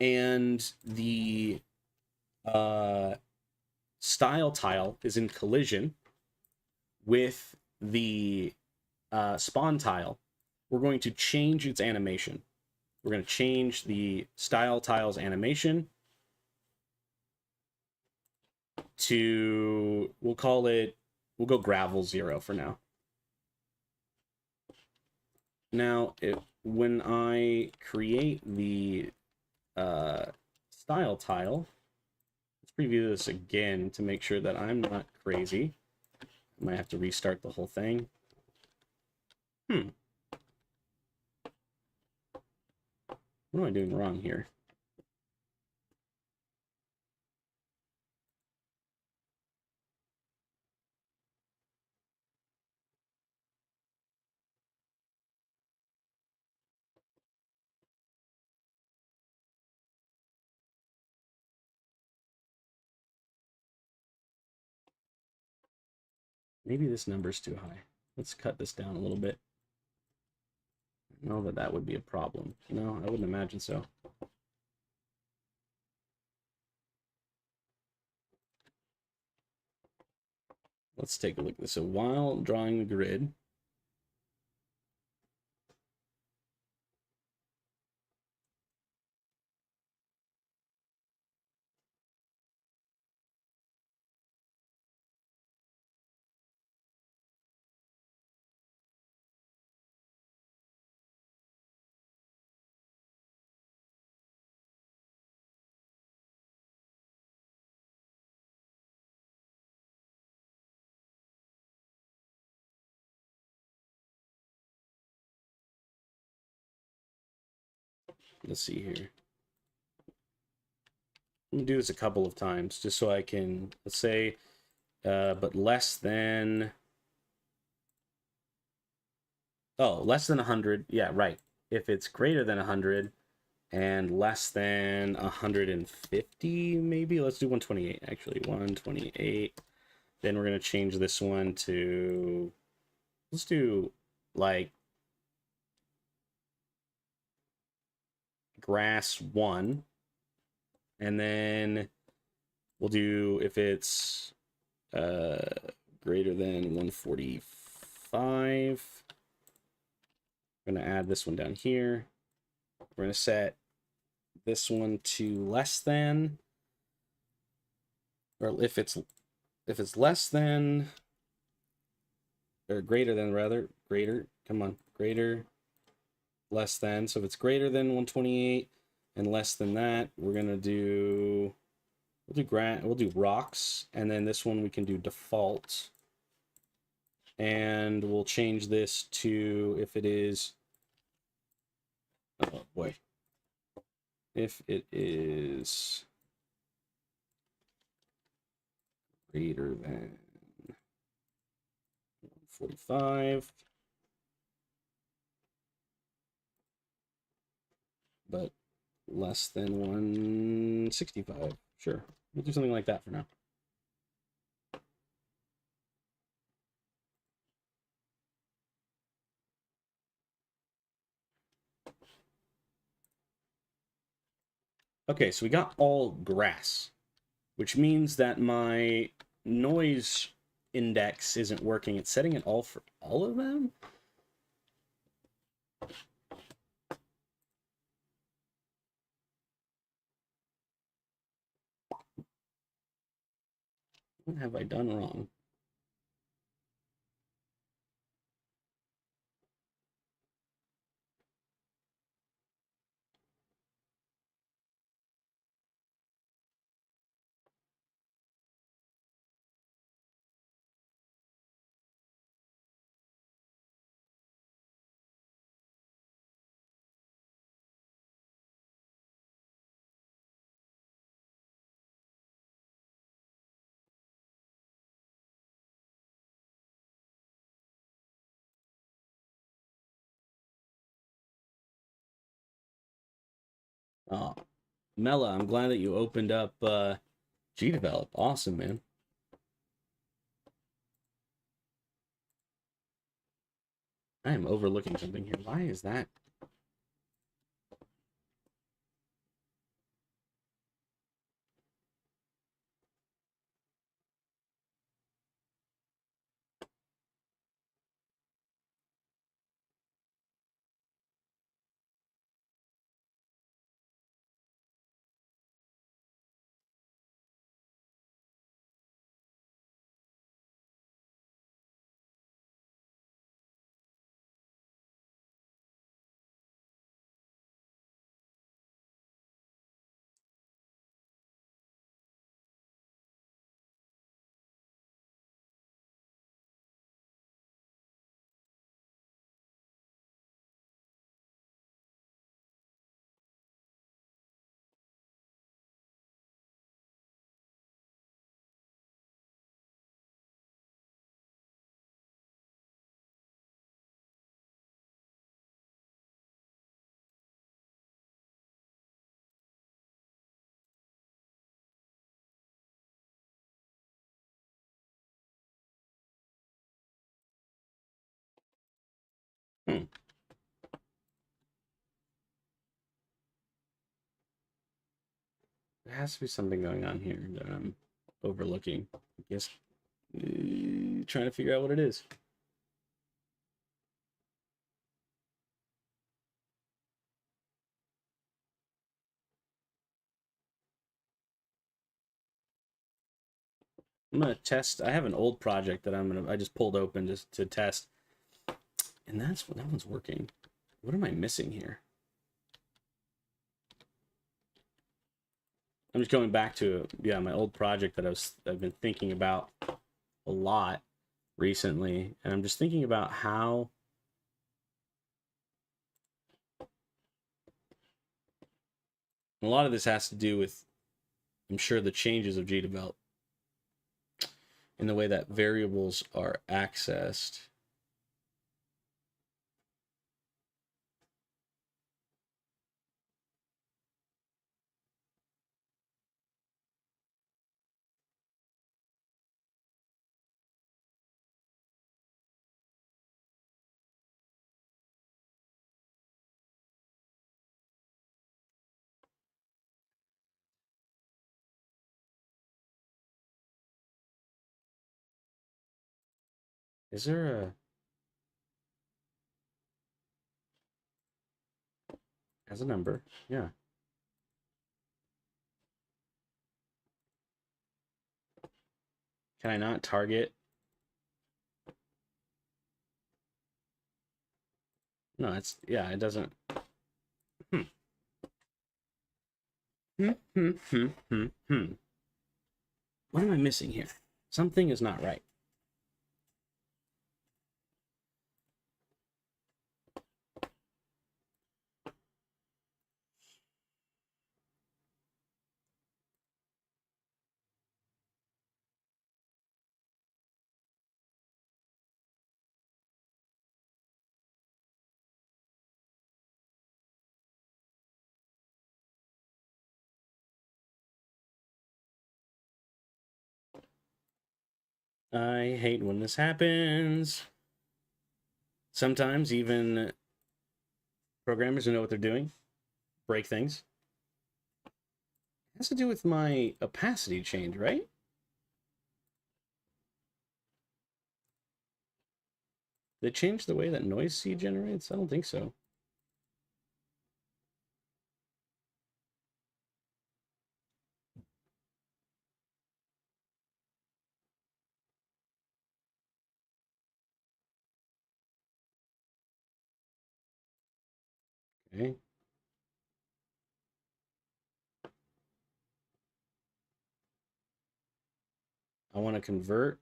and the uh style tile is in collision with the spawn tile, we're going to change its animation. We're going to change the style tile's animation to, we'll call it, we'll go gravel 0 for now. Now, when I create the style tile, let's preview this again to make sure that I'm not crazy. I might have to restart the whole thing. What am I doing wrong here? Maybe this number's too high. Let's cut this down a little bit. Know that that would be a problem. No, I wouldn't imagine so. Let's take a look at this. So while drawing the grid, let's see here. I'm gonna do this a couple of times just so I can, let's say, but less than, oh, less than 100. Yeah, right. If it's greater than 100 and less than 150, maybe. Let's do 128, actually. 128. Then we're going to change this one to, let's do like grass 1. And then we'll do, if it's greater than 145, we're going to add this one down here. We're going to set this one to less than, or if it's less than, or greater than rather, greater, come on, greater, less than. So if it's greater than 128 and less than that, we're going to do, we'll do rocks, and then this one we can do default. And we'll change this to, if it is, oh boy, if it is greater than 45, but less than 165. Sure, we'll do something like that for now. Okay, so we got all grass, which means that my noise index isn't working. It's setting it all for all of them? What have I done wrong? Oh, Mela, I'm glad that you opened up Gdevelop. Awesome, man. I am overlooking something here. Why is that? Hmm. There has to be something going on here that I'm overlooking. I guess trying to figure out what it is. I'm gonna test. I have an old project that I just pulled open just to test, and that one's working. What am I missing here? I'm just going back to my old project that I've been thinking about a lot recently, and I'm just thinking about how a lot of this has to do with, I'm sure, the changes of Gdevelop in the way that variables are accessed. Is there a as a number? Yeah. Can I not target? No, it's it doesn't. Hmm. Hmm. Hmm. Hmm. Hmm. Hmm. What am I missing here? Something is not right. I hate when this happens. Sometimes even programmers who know what they're doing break things. It has to do with my opacity change, right? They changed the way that noise seed generates? I don't think so. Okay. I want to convert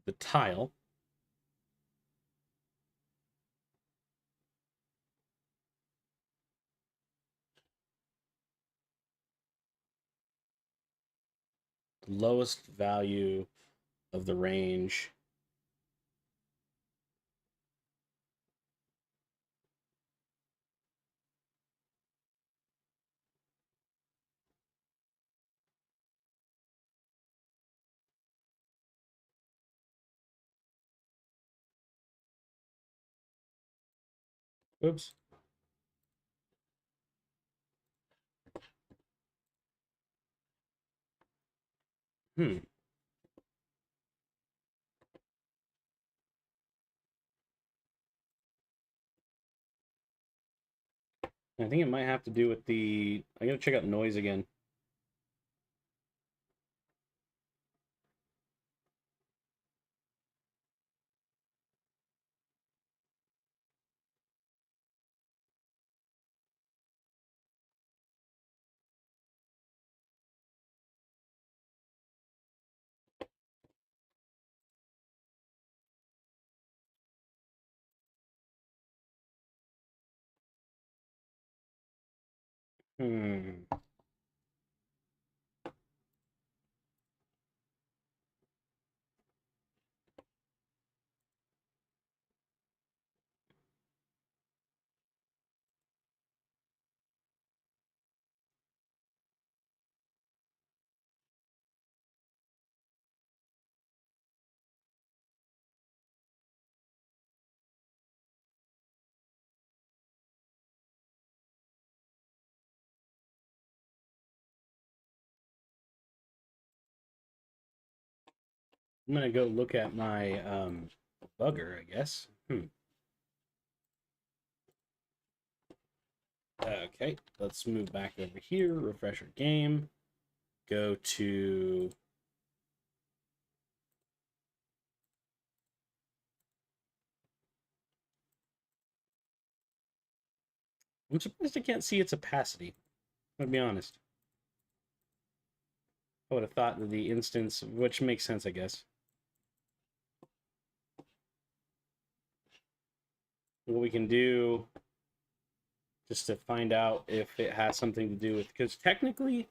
the tile lowest value of the range. Oops. Hmm. I think it might have to do with the... I gotta check out noise again. Hmm. I'm gonna go look at my bugger, I guess. Okay, let's move back over here, refresh our game, go to... I'm surprised I can't see its opacity, I'll be honest. I would have thought that the instance, which makes sense, I guess. What we can do, just to find out if it has something to do with... Because technically,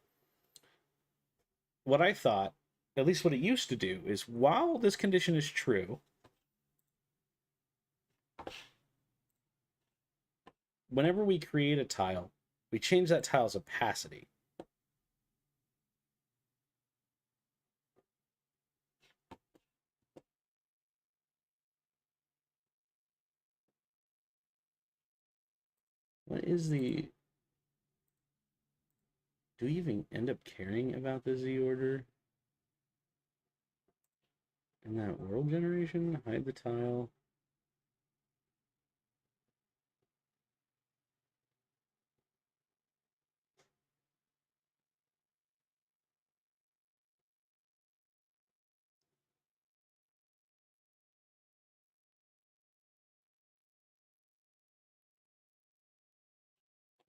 what I thought, at least what it used to do, is while this condition is true, whenever we create a tile, we change that tile's opacity. What is the... Do we even end up caring about the Z order? In that world generation, hide the tile.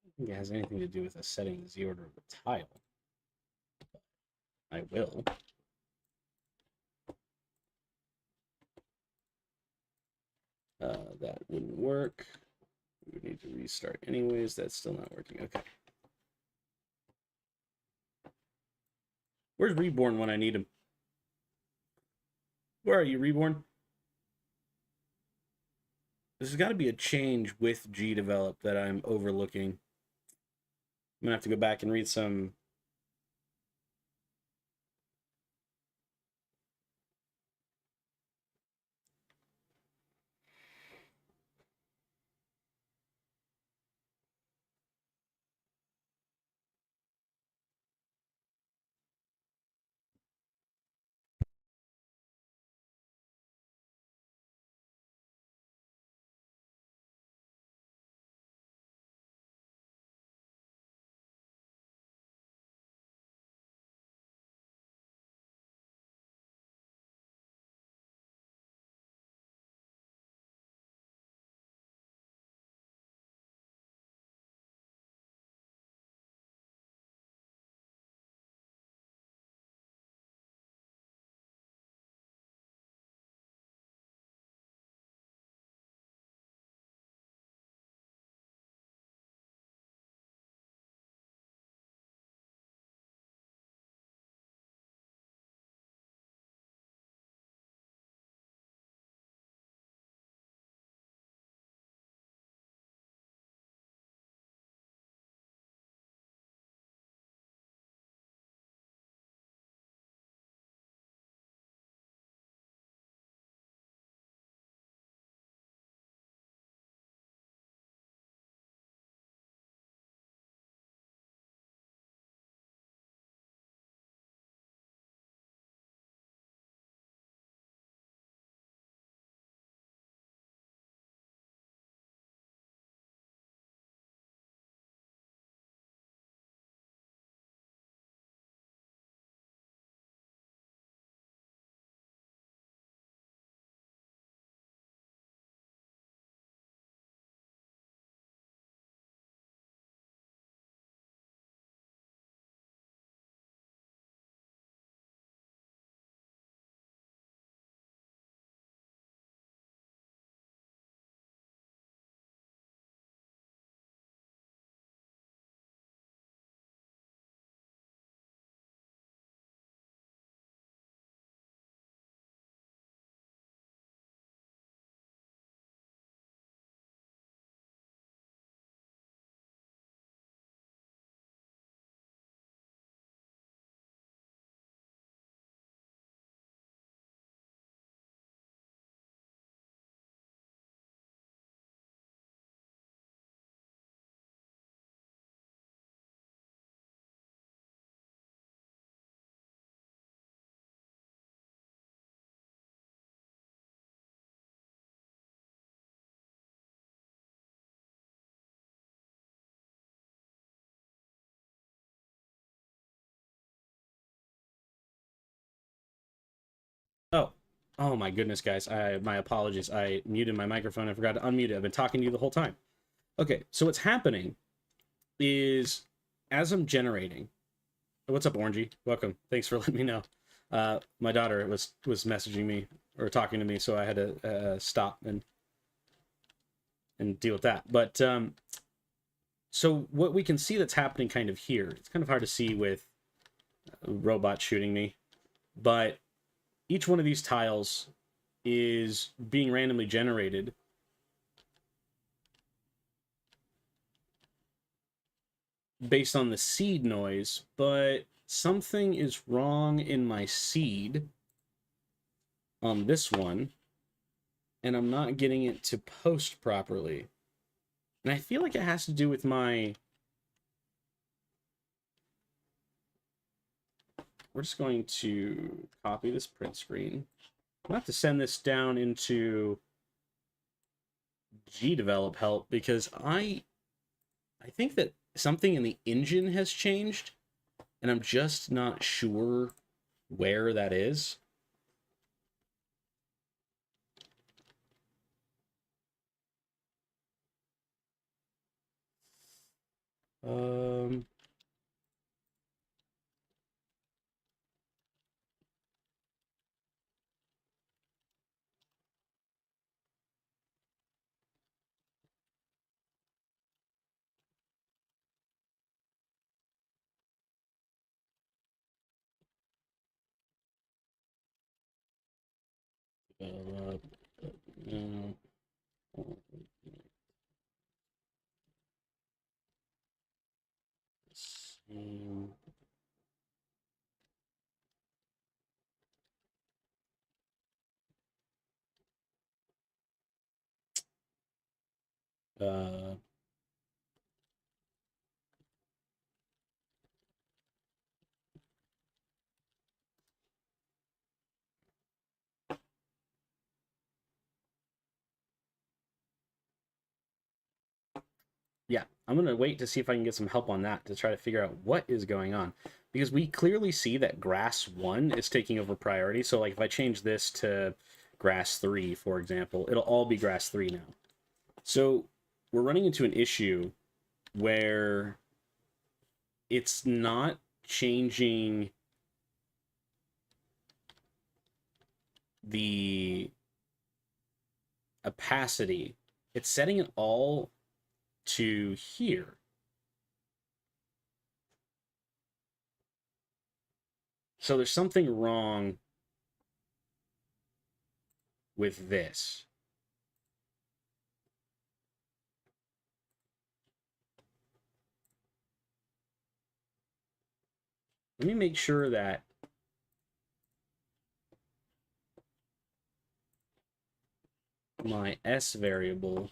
I think it has anything to do with us setting the Z order of the tile. I will. That wouldn't work. We would need to restart anyways. That's still not working. Okay. Where's Reborn when I need him? Where are you, Reborn? This has got to be a change with Gdevelop that I'm overlooking. I'm going to have to go back and read some... Oh my goodness, guys. My apologies. I muted my microphone. I forgot to unmute it. I've been talking to you the whole time. Okay, so what's happening is as I'm generating. What's up, Orangey? Welcome. Thanks for letting me know. My daughter was messaging me or talking to me, so I had to stop and deal with that. But so what we can see that's happening kind of here, it's kind of hard to see with a robot shooting me, but each one of these tiles is being randomly generated based on the seed noise, but something is wrong in my seed on this one, and I'm not getting it to post properly. And I feel like it has to do with my... We're just going to copy this print screen. I'm going to have to send this down into Gdevelop help because I think that something in the engine has changed, and I'm just not sure where that is. Um, uh, no. Same. Uh, yeah, I'm gonna wait to see if I can get some help on that to try to figure out what is going on, because we clearly see that grass 1 is taking over priority. So like if I change this to grass 3, for example, it'll all be grass 3 now. So we're running into an issue where it's not changing the opacity. It's setting it all to here. So there's something wrong with this. Let me make sure that my S variable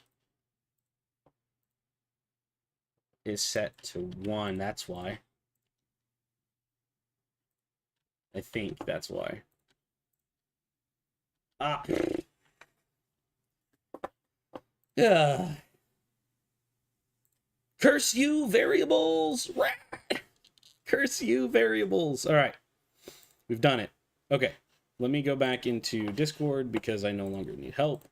is set to 1. That's why. I think that's why. Ah. Yeah. Curse you, variables! Curse you, variables! All right. We've done it. Okay. Let me go back into Discord because I no longer need help.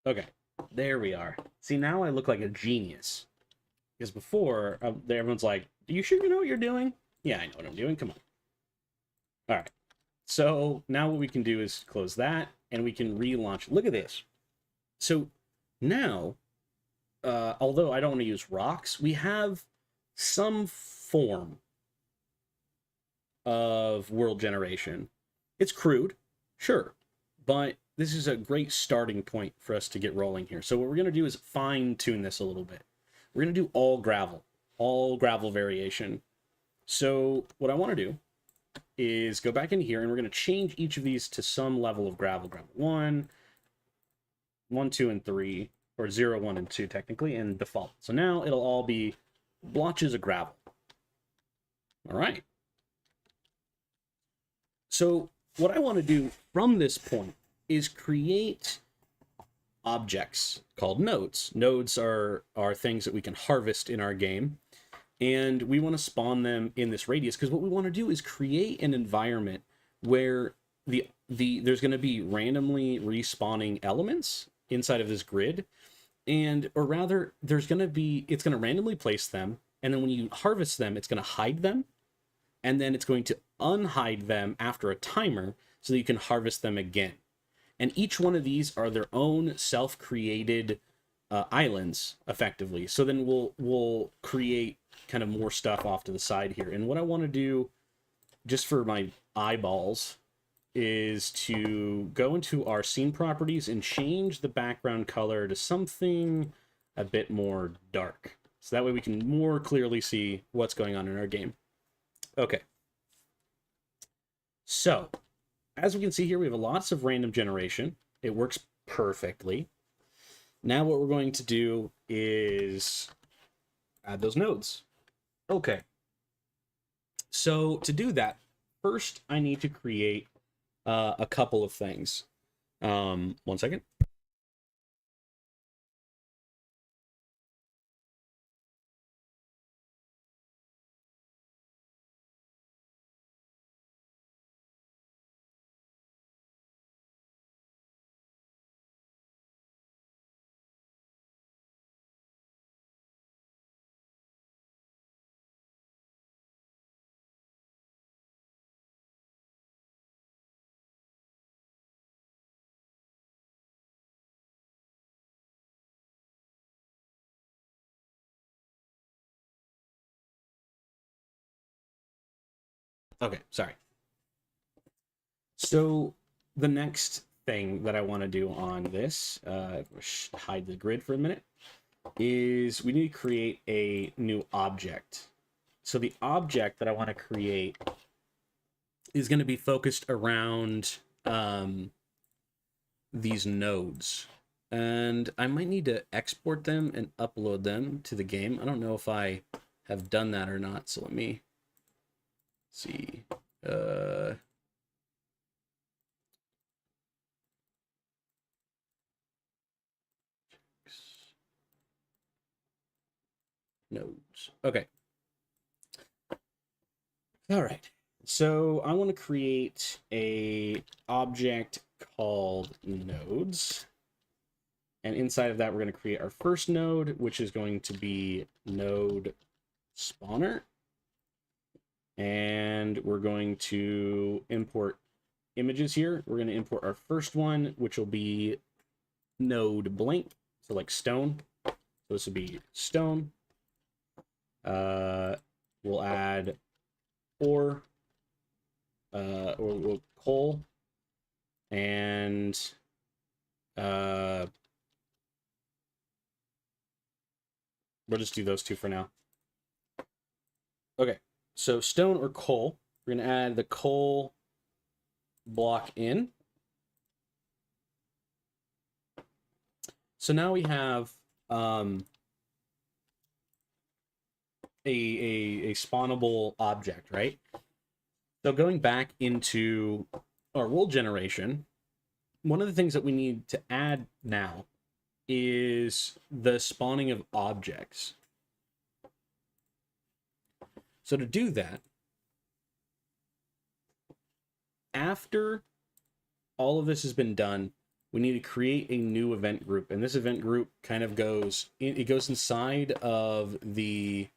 Okay. There we are. See, now I look like a genius. Because before, everyone's like, "Do you sure you know what you're doing?" Yeah, I know what I'm doing. Come on. All right. So now what we can do is close that, and we can relaunch. Look at this. So now, although I don't want to use rocks, we have some form of world generation. It's crude, sure, but this is a great starting point for us to get rolling here. So what we're going to do is fine tune this a little bit. We're going to do all gravel variation. So what I want to do is go back in here, and we're going to change each of these to some level of gravel. Gravel 1, 1, 2, and 3, or 0, 1, and 2 technically, and default. So now it'll all be blotches of gravel. All right. So what I want to do from this point is create objects called nodes. Nodes are things that we can harvest in our game, and we want to spawn them in this radius because what we want to do is create an environment where there's going to be randomly respawning elements inside of this grid, and or rather it's going to randomly place them, and then when you harvest them it's going to hide them, and then it's going to unhide them after a timer so that you can harvest them again. And each one of these are their own self-created islands, effectively. So then we'll create kind of more stuff off to the side here. And what I want to do, just for my eyeballs, is to go into our scene properties and change the background color to something a bit more dark. So that way we can more clearly see what's going on in our game. Okay. So, as we can see here, we have lots of random generation. It works perfectly. Now what we're going to do is add those nodes. Okay. So to do that, first I need to create a couple of things. 1 second. Okay, sorry. So the next thing that I want to do on this, hide the grid for a minute, is we need to create a new object. So the object that I want to create is going to be focused around these nodes. And I might need to export them and upload them to the game. I don't know if I have done that or not, so let me see. Nodes. Okay. All right. So I want to create a object called nodes. And inside of that, we're going to create our first node, which is going to be node spawner. And we're going to import images here. We're going to import our first one, which will be node blank. So like stone. So this will be stone. We'll add ore, or coal, and we'll just do those two for now. Okay, so stone or coal. We're gonna add the coal block in. So now we have a spawnable object, right? So going back into our world generation, one of the things that we need to add now is the spawning of objects. So to do that, after all of this has been done, we need to create a new event group. And this event group kind of goes inside of the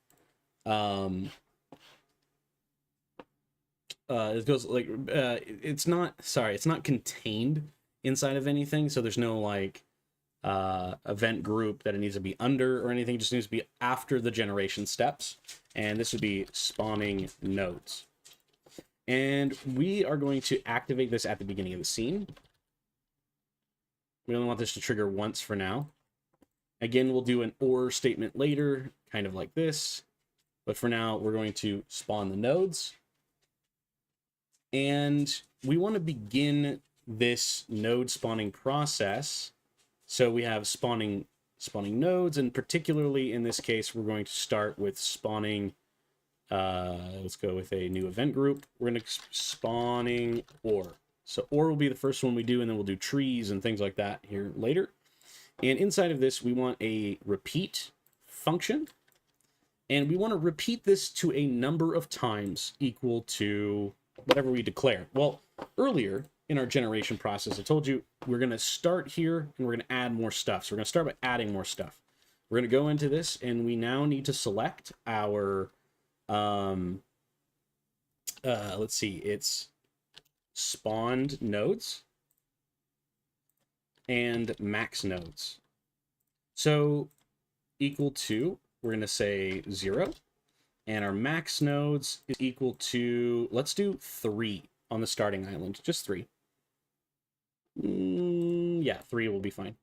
it goes like it's not contained inside of anything, so there's no like event group that it needs to be under or anything. It just needs to be after the generation steps, and this would be spawning nodes. And we are going to activate this at the beginning of the scene. We only want this to trigger once for now. Again, we'll do an or statement later, kind of like this. But for now, we're going to spawn the nodes. And we want to begin this node spawning process. So we have spawning nodes, and particularly in this case, we're going to start with spawning, let's go with a new event group. We're going to spawning ore. So ore will be the first one we do, and then we'll do trees and things like that here later. And inside of this, we want a repeat function. And we want to repeat this to a number of times equal to whatever we declare. Well, earlier in our generation process, I told you we're going to start here and we're going to add more stuff. So we're going to start by adding more stuff. We're going to go into this and we now need to select our, let's see, it's spawned nodes and max nodes. So equal to, we're going to say 0. And our max nodes is equal to, let's do 3 on the starting island. Just 3. Yeah, 3 will be fine.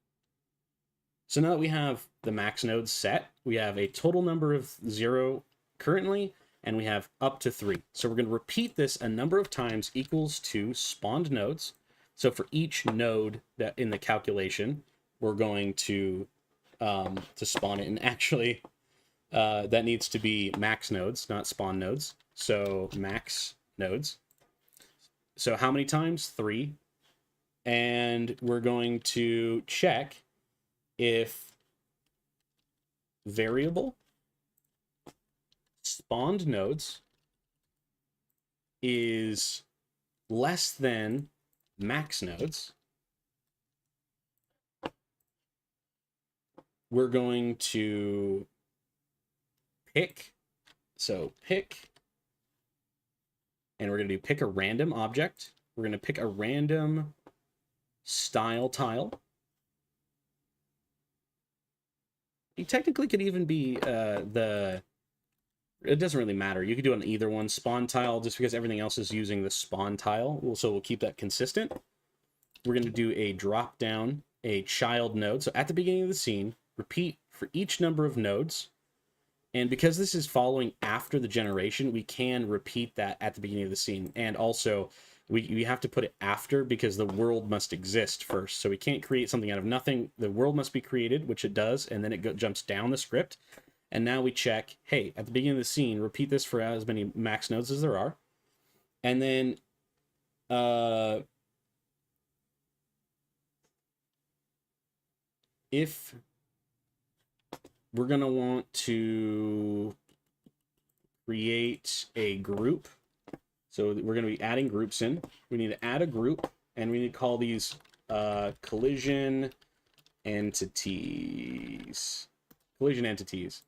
So now that we have the max nodes set, we have a total number of 0 currently, and we have up to 3. So we're going to repeat this a number of times equals to spawned nodes. So for each node that in the calculation, we're going to spawn it. And actually, that needs to be max nodes, not spawn nodes. So max nodes. So how many times? 3. And we're going to check if variable spawned nodes is less than max nodes. We're going to pick, so pick, and we're going to do pick a random object. We're going to pick a random style tile. You technically could even be it doesn't really matter. You could do it on either one. Spawn tile, just because everything else is using the spawn tile. So we'll keep that consistent. We're going to do a drop down, a child node. So at the beginning of the scene, repeat for each number of nodes. And because this is following after the generation, we can repeat that at the beginning of the scene. And also, we have to put it after because the world must exist first. So we can't create something out of nothing. The world must be created, which it does, and then it jumps down the script. And now we check, hey, at the beginning of the scene, repeat this for as many max nodes as there are. And then if we're going to want to create a group, so we're going to be adding groups in. We need to add a group, and we need to call these collision entities. Collision entities.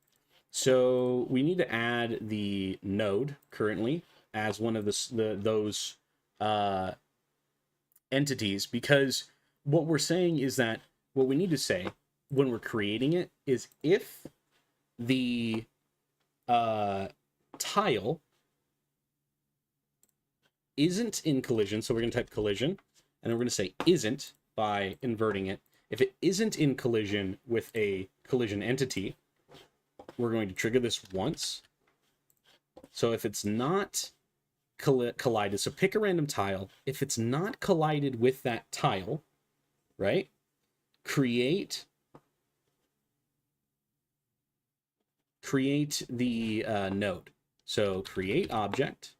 So we need to add the node currently as one of those entities, because what we're saying is that what we need to say when we're creating it is if the tile isn't in collision, so we're going to type collision, and then we're going to say isn't by inverting it. If it isn't in collision with a collision entity, we're going to trigger this once. So if it's not collided, so pick a random tile. If it's not collided with that tile, right, create the node. So create object.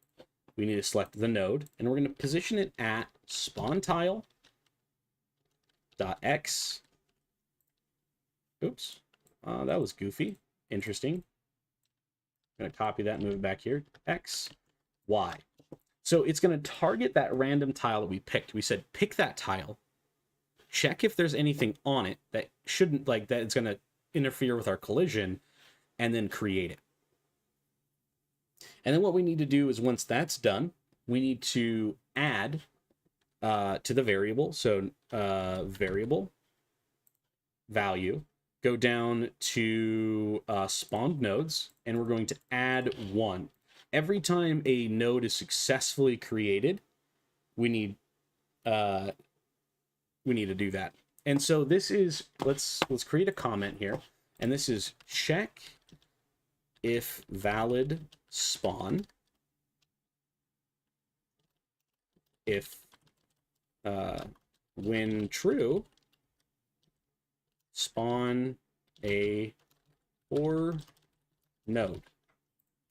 We need to select the node, and we're going to position it at spawn tile .x. Oops, that was goofy. Interesting. I'm going to copy that and move it back here. X, Y. So it's going to target that random tile that we picked. We said pick that tile. Check if there's anything on it that shouldn't, like, that it's going to interfere with our collision, and then create it. And then what we need to do is, once that's done, we need to add to the variable. So variable value, go down to spawned nodes, and we're going to add 1. Every time a node is successfully created, we need to do that. And so this is, let's create a comment here, and this is check if valid spawn, if when true, spawn a or node.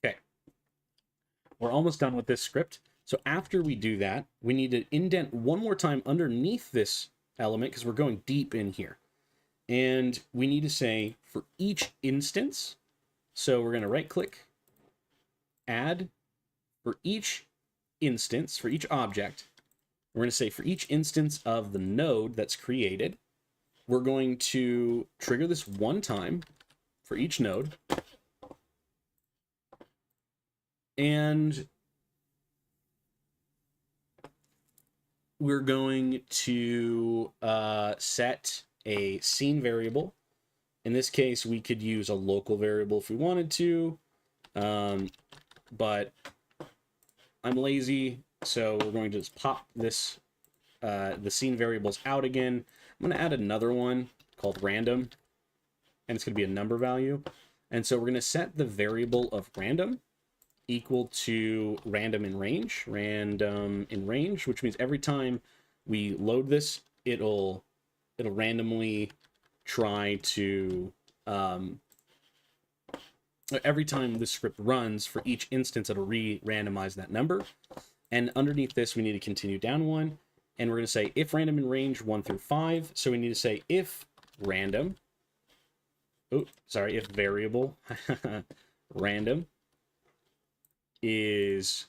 Okay, we're almost done with this script. So after we do that, we need to indent one more time underneath this element because we're going deep in here. And we need to say for each instance, so we're going to right click, add, for each instance, for each object, we're going to say for each instance of the node that's created, we're going to trigger this one time for each node. And we're going to set a scene variable. In this case, we could use a local variable if we wanted to, but I'm lazy, so we're going to just pop this, the scene variables out again. I'm going to add another one called random, and it's going to be a number value. And so we're going to set the variable of random equal to random in range, which means every time we load this, it'll randomly try to, every time the script runs, for each instance, it'll re-randomize that number. And underneath this, we need to continue down one, and we're going to say if random in range 1 through 5. So we need to say if random, if variable random is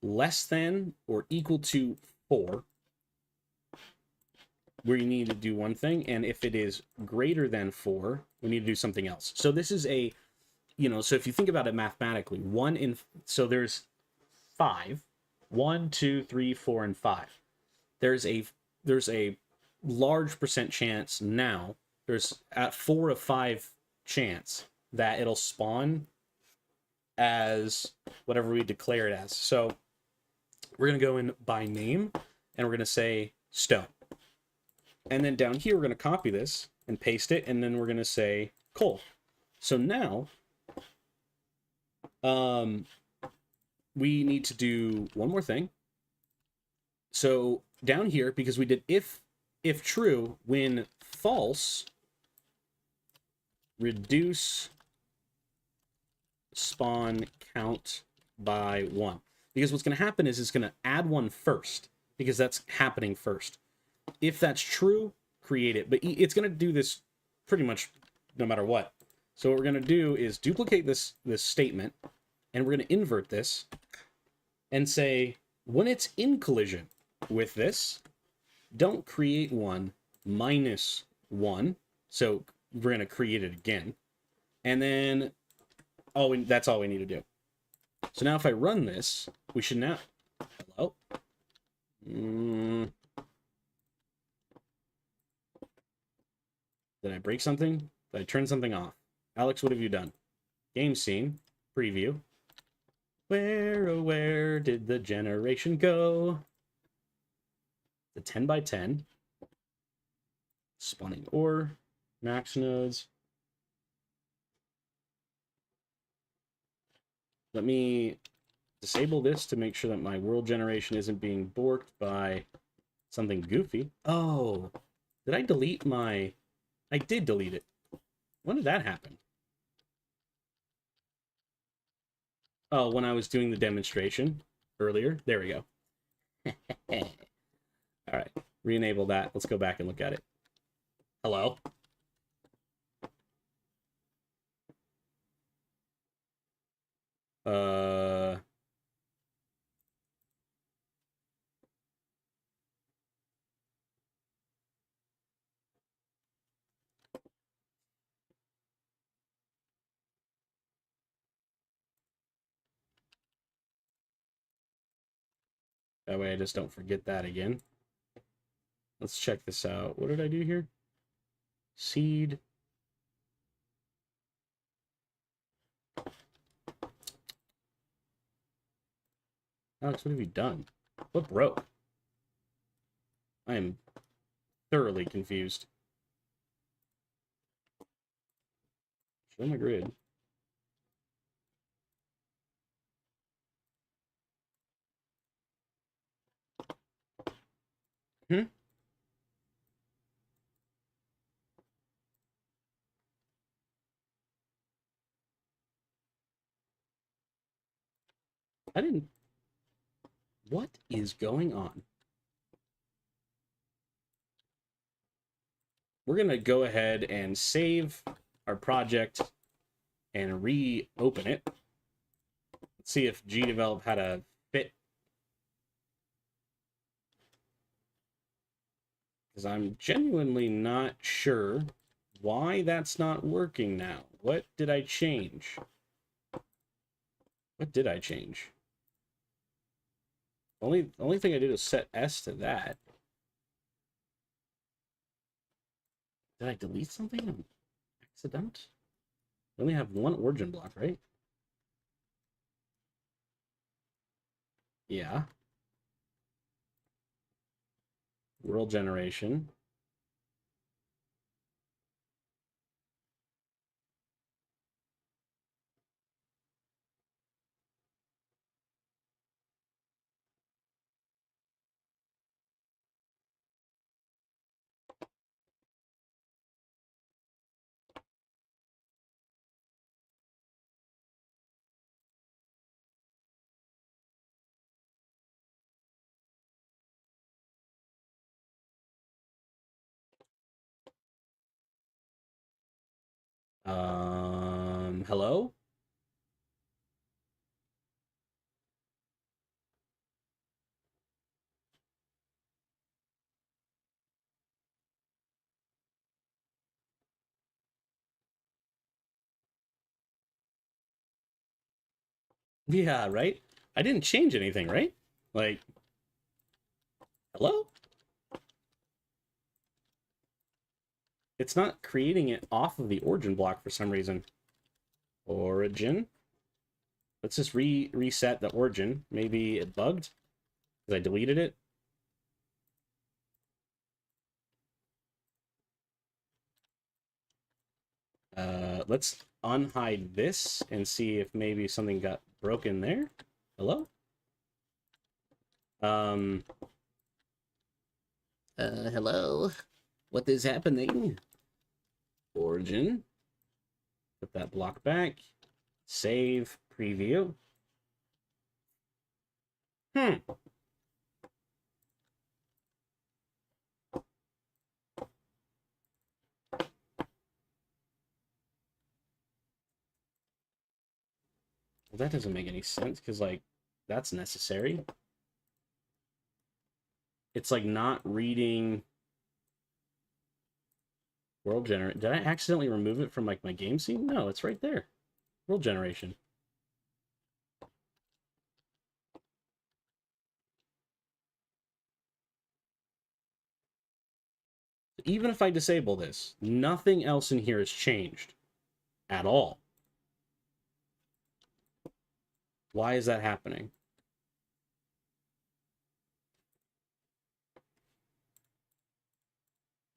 less than or equal to 4, we need to do one thing, and if it is greater than 4, we need to do something else. So this is a, so if you think about it mathematically, so there's 5, 1, 2, 3, 4, and 5. There's a large percent chance now, there's at 4 of 5 chance that it'll spawn as whatever we declare it as. So we're going to go in by name, and we're going to say stone. And then down here, we're going to copy this and paste it, and then we're going to say coal. So now, we need to do one more thing. So down here, because we did if true, when false, reduce spawn count by 1. Because what's going to happen is it's going to add 1 first, because that's happening first. If that's true, create it. But it's going to do this pretty much no matter what. So what we're going to do is duplicate this statement, and we're going to invert this and say, when it's in collision with this, don't create one minus 1. So we're going to create it again. And then, that's all we need to do. So now if I run this, we should now, hello? Did I break something? Did I turn something off? Alex, what have you done? Game scene, preview. Where, oh where did the generation go? The 10 by 10. Spawning ore, max nodes. Let me disable this to make sure that my world generation isn't being borked by something goofy. Oh, did I delete my... I did delete it. When did that happen? Oh, when I was doing the demonstration earlier. There we go. All right, re-enable that. Let's go back and look at it. Hello? That way I just don't forget that again. Let's check this out. What did I do here? Seed. Alex, what have you done? What broke? I am thoroughly confused. Show my grid. Hmm? I didn't... What is going on? we're going to go ahead and save our project and reopen it. Let's see if Gdevelop had a fit. Because I'm genuinely not sure why that's not working now. What did I change? What did I change? Only thing I did was set S to that. Did I delete something? Accident? We only have one origin block, right? Yeah. World generation. Hello? Yeah, right? I didn't change anything, right? Like, hello? It's not creating it off of the origin block for some reason. Origin? Let's just reset the origin. Maybe it bugged because I deleted it. Let's unhide this and see if maybe something got broken there. Hello? Hello? What is happening? Origin. Put that block back. Save. Preview. Well, that doesn't make any sense, because, like, that's necessary. It's, like, not reading world generation. Did I accidentally remove it from, like, my game scene? No, it's right there. World generation. Even if I disable this, nothing else in here has changed at all. Why is that happening?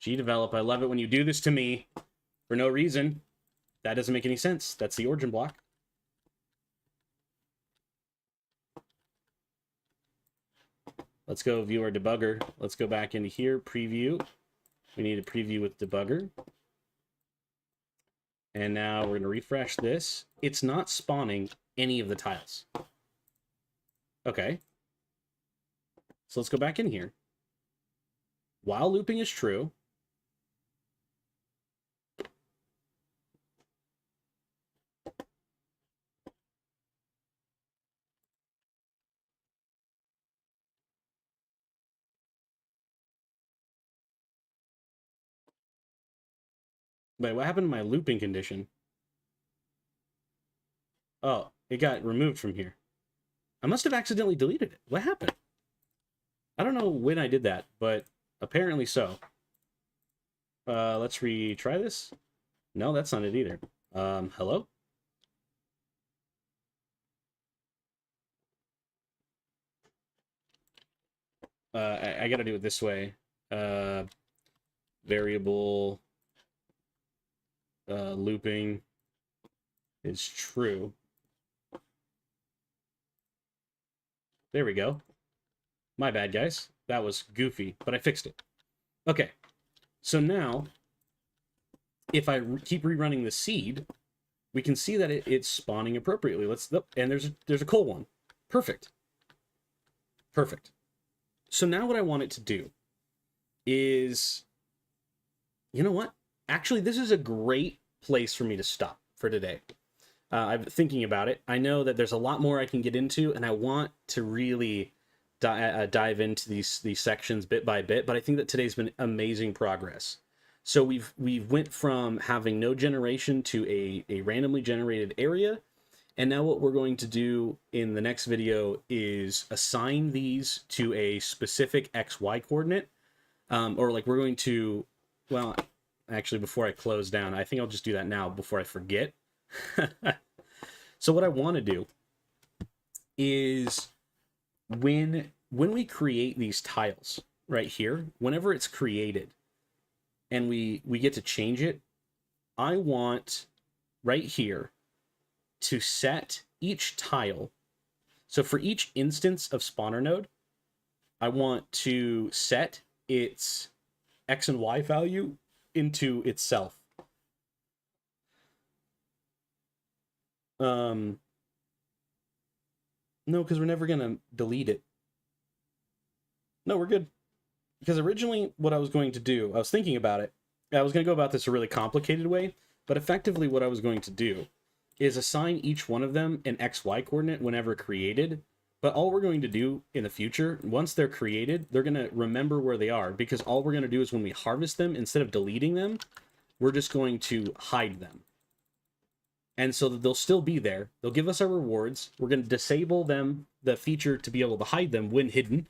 Gdevelop, I love it when you do this to me for no reason. That doesn't make any sense. That's the origin block. Let's go view our debugger. Let's go back into here, preview. We need a preview with debugger. And now we're going to refresh this. It's not spawning any of the tiles. Okay. So let's go back in here. While looping is true, wait, what happened to my looping condition? Oh, it got removed from here. I must have accidentally deleted it. What happened? I don't know when I did that, but apparently so. Let's retry this. No, that's not it either. Hello? I gotta do it this way. Variable looping is true. There we go. My bad, guys. That was goofy, but I fixed it. Okay. So now, if I keep rerunning the seed, we can see that it's spawning appropriately. And there's a cool one. Perfect. Perfect. So now what I want it to do is you know what? Actually, this is a great place for me to stop for today. I'm thinking about it. I know that there's a lot more I can get into, and I want to really dive into these sections bit by bit. But I think that today's been amazing progress. So we've went from having no generation to a randomly generated area, and now what we're going to do in the next video is assign these to a specific XY coordinate, or like we're going to, well, actually before I close down, I think I'll just do that now before I forget. So what I want to do is when we create these tiles right here, whenever it's created and we get to change it, I want right here to set each tile. So for each instance of spawner node, I want to set its X and Y value into itself. No, because we're never gonna delete it. No, we're good. Because originally what I was going to do, I was thinking about it. I was going to go about this a really complicated way, but effectively what I was going to do is assign each one of them an XY coordinate whenever created. But all we're going to do in the future, once they're created, they're going to remember where they are, because all we're going to do is when we harvest them, instead of deleting them, we're just going to hide them. And so that they'll still be there. They'll give us our rewards. We're going to disable them, the feature to be able to hide them when hidden.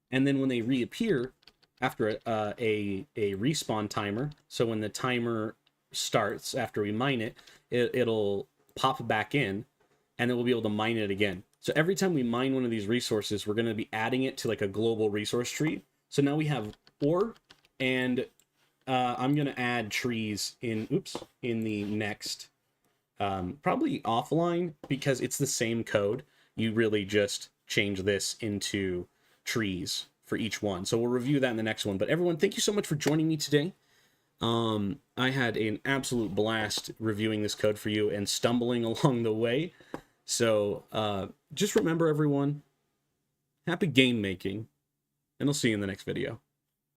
And then when they reappear after a respawn timer, so when the timer starts after we mine it, it'll pop back in, and then we'll be able to mine it again. So every time we mine one of these resources, we're going to be adding it to like a global resource tree. So now we have ore, and I'm going to add trees in the next, probably offline, because it's the same code. You really just change this into trees for each one. So we'll review that in the next one. But everyone, thank you so much for joining me today. I had an absolute blast reviewing this code for you and stumbling along the way. So just remember, everyone, happy game making, and I'll see you in the next video.